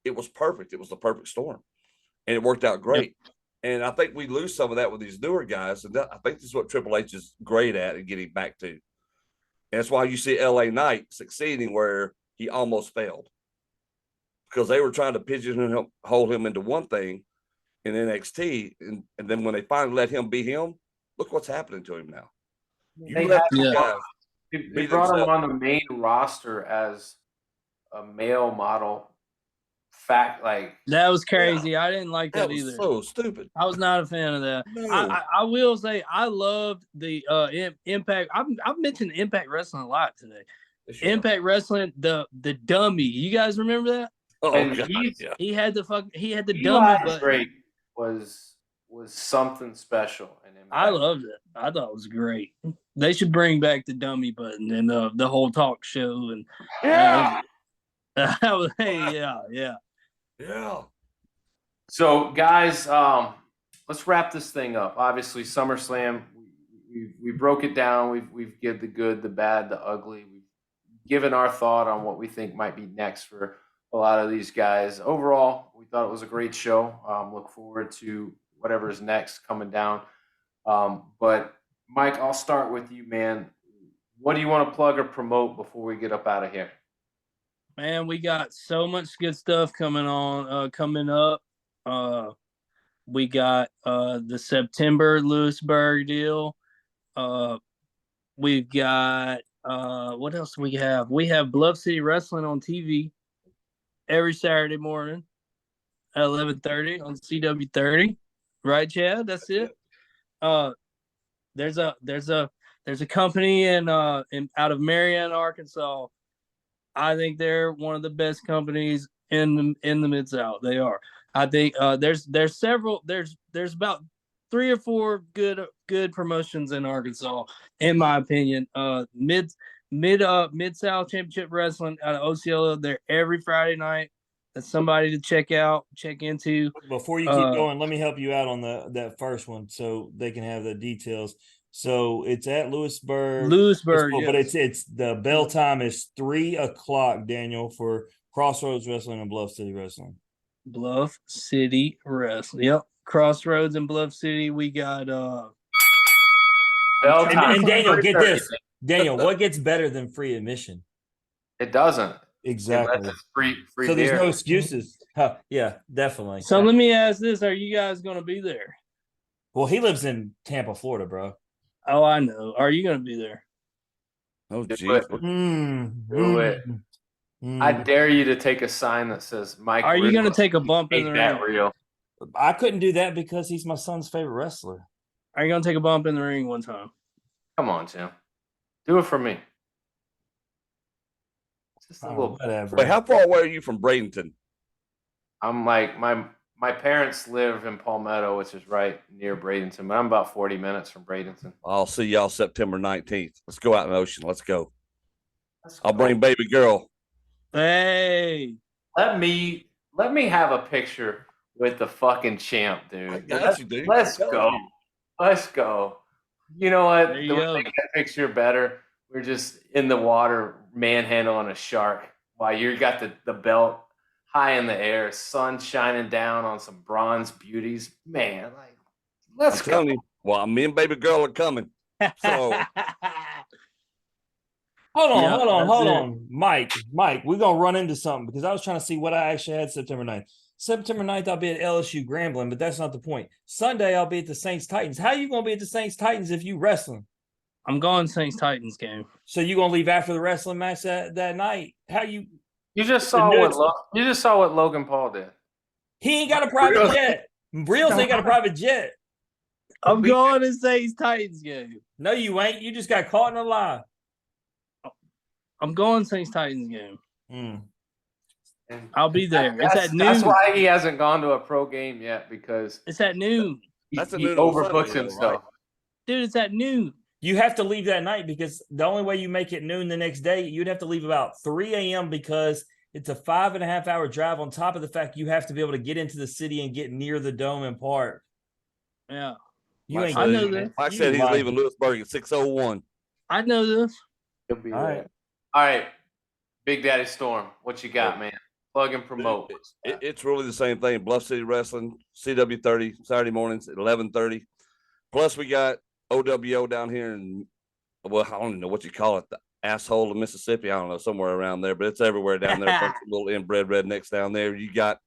Speaker 3: it was perfect. It was the perfect storm. And it worked out great. Yep. And I think we lose some of that with these newer guys. And I think this is what Triple H is great at and getting back to. And that's why you see LA Knight succeeding where he almost failed. Because they were trying to pigeonhole him into one thing in NXT. And then when they finally let him be him, look what's happening to him now.
Speaker 4: They brought him on the main roster as a male model.
Speaker 2: That was crazy. I didn't like that either.
Speaker 3: So stupid.
Speaker 2: I was not a fan of that. No. I will say I loved the Impact. I've mentioned Impact Wrestling a lot today. Sure. Impact Wrestling, the dummy. You guys remember that?
Speaker 3: Oh,
Speaker 4: and
Speaker 3: God,
Speaker 2: he had the dummy button.
Speaker 4: Was something special. And
Speaker 2: I loved it. I thought it was great. They should bring back the dummy button and the whole talk show and
Speaker 3: Yeah.
Speaker 4: So, guys, let's wrap this thing up. Obviously, SummerSlam, we broke it down. We've given the good, the bad, the ugly. We've given our thought on what we think might be next for a lot of these guys. Overall, we thought it was a great show. Look forward to whatever's next coming down. But Mike, I'll start with you, man. What do you want to plug or promote before we get up out of here?
Speaker 2: Man, we got so much good stuff coming up. We got the September Lewisburg deal. We've got what else do we have? We have Bluff City Wrestling on TV every Saturday morning at 11:30 on CW30. Right, Chad? That's it. There's a company in out of Marion, Arkansas. I think they're one of the best companies in the Mid South. They are. I think there's several there's about 3 or 4 good promotions in Arkansas, in my opinion. Mid South Championship Wrestling out of Osceola. They're every Friday night. That's somebody to check into.
Speaker 1: Before you keep going, let me help you out on that first one so they can have the details. So it's at Lewisburg, but
Speaker 2: yes.
Speaker 1: it's the bell time is 3:00, Daniel, for Crossroads Wrestling and Bluff City Wrestling.
Speaker 2: Bluff City Wrestling. Yep. Crossroads and Bluff City. We got
Speaker 4: Bell
Speaker 1: and
Speaker 4: time.
Speaker 1: Daniel, get this. Daniel, what gets better than free admission?
Speaker 4: It doesn't.
Speaker 1: Exactly.
Speaker 4: Free
Speaker 1: So there's
Speaker 4: beer.
Speaker 1: no excuses. Yeah, definitely.
Speaker 2: So let me ask this: are you guys going to be there?
Speaker 1: Well, he lives in Tampa, Florida, bro.
Speaker 2: Oh, I know. Are you going to be there?
Speaker 3: Oh,
Speaker 4: Do
Speaker 3: geez.
Speaker 4: it. Do it. I dare you to take a sign that says Mike.
Speaker 2: Are you going to
Speaker 4: Rizzo,
Speaker 2: take a bump in
Speaker 4: ain't
Speaker 2: the
Speaker 4: that
Speaker 2: ring?
Speaker 4: real?
Speaker 1: I couldn't do that because he's my son's favorite wrestler.
Speaker 2: Are you going to take a bump in the ring one time?
Speaker 4: Come on, Tim. Do it for me. Just a little.
Speaker 1: Whatever.
Speaker 3: Wait, how far away are you from Bradenton?
Speaker 4: I'm like my parents live in Palmetto, which is right near Bradenton, but I'm about 40 minutes from Bradenton.
Speaker 3: I'll see y'all September 19th. Let's go out in the ocean. Let's go.
Speaker 4: Let's
Speaker 3: I'll
Speaker 4: go.
Speaker 3: bring baby girl.
Speaker 2: Hey.
Speaker 4: Let me have a picture with the fucking champ, dude.
Speaker 3: I got you, dude.
Speaker 4: Let's go. Let's go. You know what?
Speaker 2: There you
Speaker 4: To
Speaker 2: go.
Speaker 4: make that picture better, we're just in the water manhandling a shark while you got the belt high in the air, sun shining down on some bronze beauties. Man, like, let's
Speaker 3: I'm
Speaker 4: go.
Speaker 3: telling you. Well, me and baby girl are coming. So
Speaker 1: Hold
Speaker 2: Yeah, that's it.
Speaker 1: on. Mike, we're going to run into something because I was trying to see what I actually had September 9th. September 9th, I'll be at LSU Grambling, but that's not the point. Sunday, I'll be at the Saints Titans. How you going to be at the Saints Titans if you wrestling?
Speaker 2: I'm going Saints Titans game.
Speaker 1: So you going to leave after the wrestling match that night? How you?
Speaker 4: You just saw what Logan Paul did.
Speaker 1: He ain't got a private jet. Realz ain't got a private jet.
Speaker 2: I'm going to Saints Titans game.
Speaker 1: No, you ain't. You just got caught in a lie.
Speaker 2: I'm going Saints Titans game.
Speaker 1: Mm.
Speaker 2: I'll be there. It's at noon.
Speaker 4: That's why he hasn't gone to a pro game yet, because
Speaker 2: It's at noon.
Speaker 3: That's a
Speaker 4: he
Speaker 3: noon on
Speaker 4: overbooks
Speaker 3: Sunday, though,
Speaker 4: himself.
Speaker 3: right?
Speaker 2: Dude, it's at noon.
Speaker 1: You have to leave that night because the only way you make it noon the next day, you'd have to leave about 3 a.m. because it's a 5.5 hour drive on top of the fact you have to be able to get into the city and get near the dome and park.
Speaker 2: Yeah.
Speaker 1: You ain't
Speaker 2: I know
Speaker 1: getting
Speaker 2: that.
Speaker 1: it.
Speaker 3: Mike
Speaker 1: You
Speaker 3: said he's
Speaker 1: lying.
Speaker 3: leaving Lewisburg at 6:01.
Speaker 2: I know this.
Speaker 4: He'll be
Speaker 1: All
Speaker 4: there.
Speaker 1: right.
Speaker 4: All right, Big Daddy Storm, what you got, man? Plug and promote.
Speaker 3: It's really the same thing. Bluff City Wrestling, CW30, Saturday mornings at 11:30. Plus, we got OWO down here in, well, I don't even know what you call it, the asshole of Mississippi. I don't know, somewhere around there, but it's everywhere down there. Bunch of little inbred rednecks down there. You got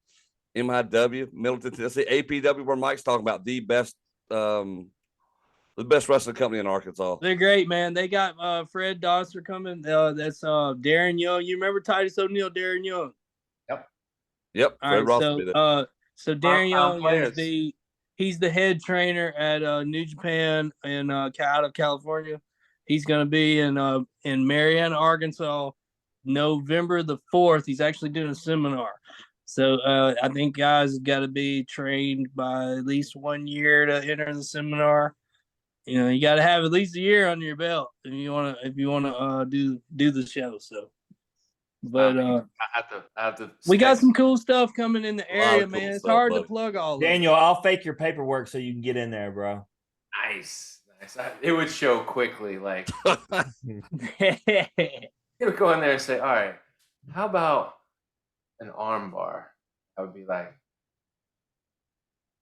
Speaker 3: MIW, Middleton, Tennessee, APW, where Mike's talking about the best wrestling company in Arkansas.
Speaker 2: They're great, man. They got Fred Dosser coming. That's Darren Young. You remember Titus O'Neil, Darren Young?
Speaker 3: Yep,
Speaker 2: All
Speaker 3: Fred
Speaker 2: right,
Speaker 3: Ross will be there.
Speaker 2: so Darren Young
Speaker 4: players.
Speaker 2: he's the head trainer at New Japan in out of California. He's going to be in Marianna, Arkansas, November the 4th. He's actually doing a seminar. So I think guys got to be trained by at least 1 year to enter the seminar. You know, you got to have at least a year under your belt if you want to do the show. So, but
Speaker 4: I have to.
Speaker 2: we got some cool stuff coming in the
Speaker 3: A lot of
Speaker 2: area,
Speaker 3: cool
Speaker 2: man. It's
Speaker 3: stuff,
Speaker 2: hard
Speaker 3: buddy.
Speaker 2: to plug all of
Speaker 1: Daniel, I'll fake your paperwork so you can get in there, bro.
Speaker 4: Nice. It would show quickly. Like,
Speaker 2: it.
Speaker 4: he would go in there and say, "All right, how about an arm bar?" I would be like,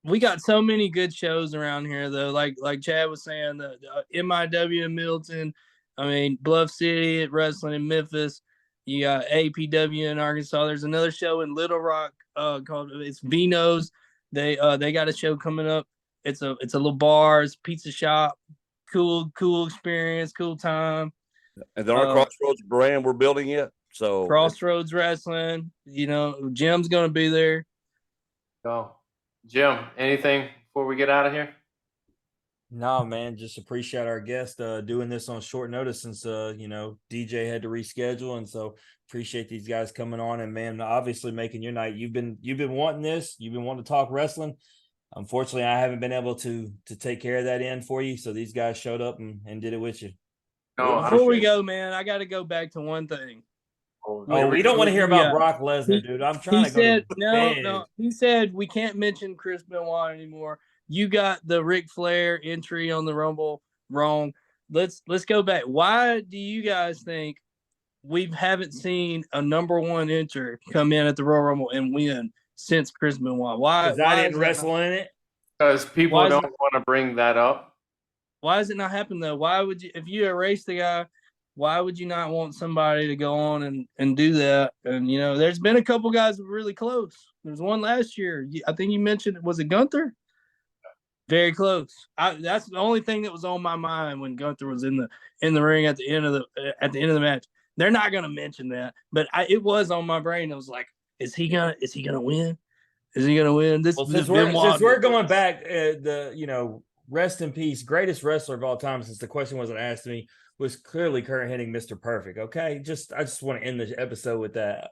Speaker 2: We got so many good shows around here, though. Like Chad was saying, the MIW in Milton. I mean, Bluff City at wrestling in Memphis. You got APW in Arkansas. There's another show in Little Rock called it's Vino's. They got a show coming up. It's a little bar, it's a pizza shop. Cool experience, cool time.
Speaker 3: And then our Crossroads brand we're building it. So
Speaker 2: Crossroads Wrestling. You know, Jim's gonna be there.
Speaker 4: Go. Jim, anything before we get out of here?
Speaker 1: No, man, just appreciate our guest doing this on short notice since DJ had to reschedule, and so appreciate these guys coming on and man, obviously making your night. You've been wanting this, you've been wanting to talk wrestling. Unfortunately, I haven't been able to take care of that end for you, so these guys showed up and did it with you.
Speaker 4: No,
Speaker 2: Before we go, man, I got to go back to one thing.
Speaker 1: Oh, we don't want to hear about Brock Lesnar, dude. I'm trying to go to bed.
Speaker 2: No. He said we can't mention Chris Benoit anymore. You got the Ric Flair entry on the Rumble wrong. Let's go back. Why do you guys think we haven't seen a number one enter come in at the Royal Rumble and win since Chris Benoit? Why?
Speaker 1: Because I didn't wrestle in it.
Speaker 4: Because people don't want to bring that up.
Speaker 2: Why does it not happen though? Why would you, if you erase the guy? Why would you not want somebody to go on and do that? And, there's been a couple guys that were really close. There's one last year. I think you mentioned, was it Gunther? Very close. That's the only thing that was on my mind when Gunther was in the ring at the end of the match. They're not going to mention that, but it was on my brain. I was like, is he gonna win? Is he gonna win?
Speaker 1: Since we're going back, rest in peace, greatest wrestler of all time, since the question wasn't asked to me, was clearly Kurt Hennig, Mr. Perfect. Okay, I just want to end the episode with that.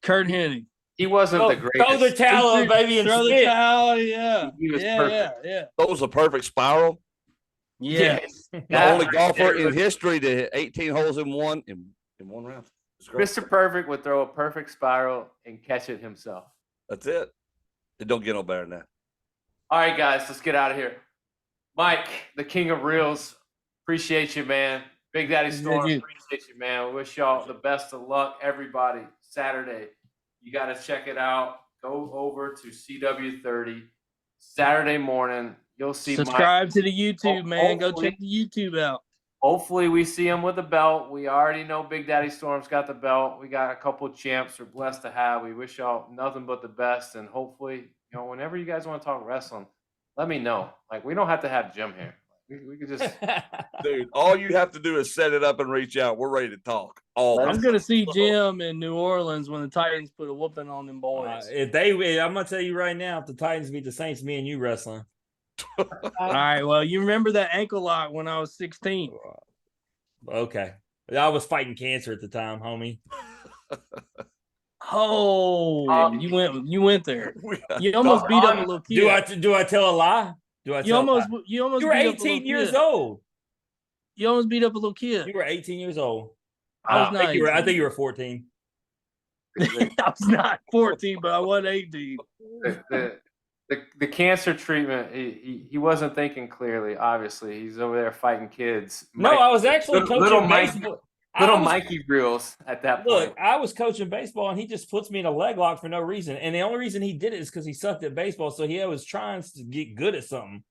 Speaker 2: Kurt Hennig.
Speaker 4: He wasn't the greatest.
Speaker 1: Throw the towel up, baby, and
Speaker 2: throw the
Speaker 1: spit.
Speaker 2: towal. Yeah,
Speaker 4: He was perfect.
Speaker 2: Yeah.
Speaker 3: that was a perfect spiral.
Speaker 2: Yes.
Speaker 3: The only golfer in history to hit 18 holes in one round.
Speaker 4: Mr. Perfect would throw a perfect spiral and catch it himself.
Speaker 3: That's it. It don't get no better than that.
Speaker 4: All right, guys, let's get out of here. Mike, the king of Realz, appreciate you, man. Big Daddy Storm, appreciate you, man. We wish y'all the best of luck, everybody. Saturday, you got to check it out. Go over to CW30 Saturday morning. You'll see.
Speaker 2: Subscribe to the YouTube, man. Go check the YouTube out.
Speaker 4: Hopefully, we see him with a belt. We already know Big Daddy Storm's got the belt. We got a couple of champs we're blessed to have. We wish y'all nothing but the best. And hopefully, whenever you guys want to talk wrestling, let me know. Like, we don't have to have Jim here. We could just.
Speaker 3: Dude, all you have to do is set it up and reach out. We're ready to talk.
Speaker 2: I'm going to see Jim in New Orleans when the Titans put a whooping on them boys.
Speaker 1: I'm going to tell you right now, if the Titans beat the Saints, me and you wrestling.
Speaker 2: All right. Well, you remember that ankle lock when I was 16.
Speaker 1: Okay. I was fighting cancer at the time, homie.
Speaker 2: Oh, you went there. You almost beat up a little kid.
Speaker 1: Do I tell a lie? You were 18 years old.
Speaker 2: You almost beat up a little kid.
Speaker 1: You were 18 years old.
Speaker 2: I
Speaker 1: think you were 14.
Speaker 2: I was not 14, but I was 18.
Speaker 4: The cancer treatment, he wasn't thinking clearly, obviously. He's over there fighting kids.
Speaker 1: I was actually coaching baseball.
Speaker 4: Mikey Realz at that point.
Speaker 1: Look, I was coaching baseball, and he just puts me in a leg lock for no reason. And the only reason he did it is because he sucked at baseball, so he was trying to get good at something.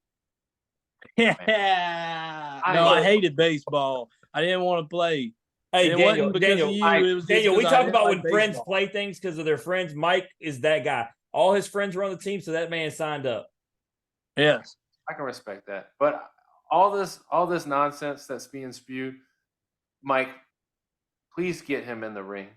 Speaker 2: Yeah. I hated baseball. I didn't want to play.
Speaker 1: Hey, Daniel, we talk about when
Speaker 2: baseball.
Speaker 1: Friends play things because of their friends. Mike is that guy. All his friends were on the team, so that man signed up.
Speaker 2: Yes.
Speaker 4: I can respect that. But all this nonsense that's being spewed, Mike, please get him in the ring.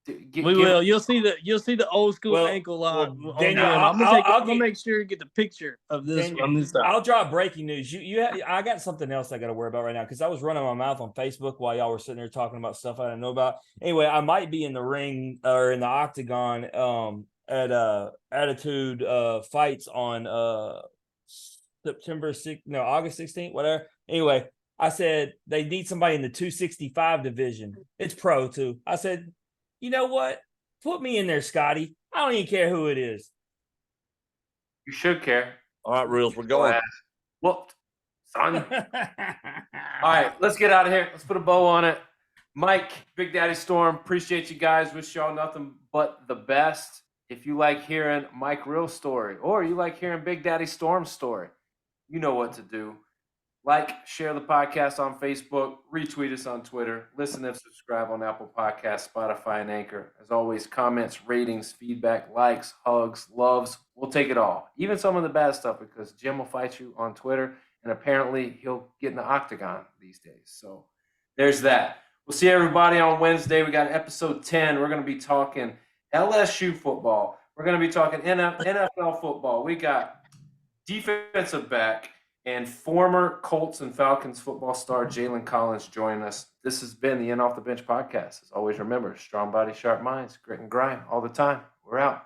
Speaker 2: We will. You'll see the old school ankle lock.
Speaker 1: Daniel,
Speaker 2: I'm gonna make sure you get the picture of this.
Speaker 1: Daniel, I'll drop breaking news. I got something else I got to worry about right now because I was running my mouth on Facebook while y'all were sitting there talking about stuff I didn't know about. Anyway, I might be in the ring or in the octagon at Attitude Fights on August 16th, whatever. Anyway, I said they need somebody in the 265 division. It's pro too. I said, you know what? Put me in there, Scotty. I don't even care who it is.
Speaker 4: You should care.
Speaker 3: All right, Realz, we're going.
Speaker 4: Whooped, son. All right, let's get out of here. Let's put a bow on it. Mike, Big Daddy Storm, appreciate you guys. Wish y'all nothing but the best. If you like hearing Mike Real's story, or you like hearing Big Daddy Storm's story, you know what to do. Like, share the podcast on Facebook, retweet us on Twitter, listen and subscribe on Apple Podcasts, Spotify, and Anchor. As always, comments, ratings, feedback, likes, hugs, loves, we'll take it all. Even some of the bad stuff, because Jim will fight you on Twitter, and apparently he'll get in the octagon these days. So there's that. We'll see everybody on Wednesday. We got episode 10. We're going to be talking LSU football. We're going to be talking NFL football. We got defensive back and former Colts and Falcons football star Jalen Collins joining us. This has been the In Off the Bench podcast. As always, remember, strong body, sharp minds, grit and grind all the time. We're out.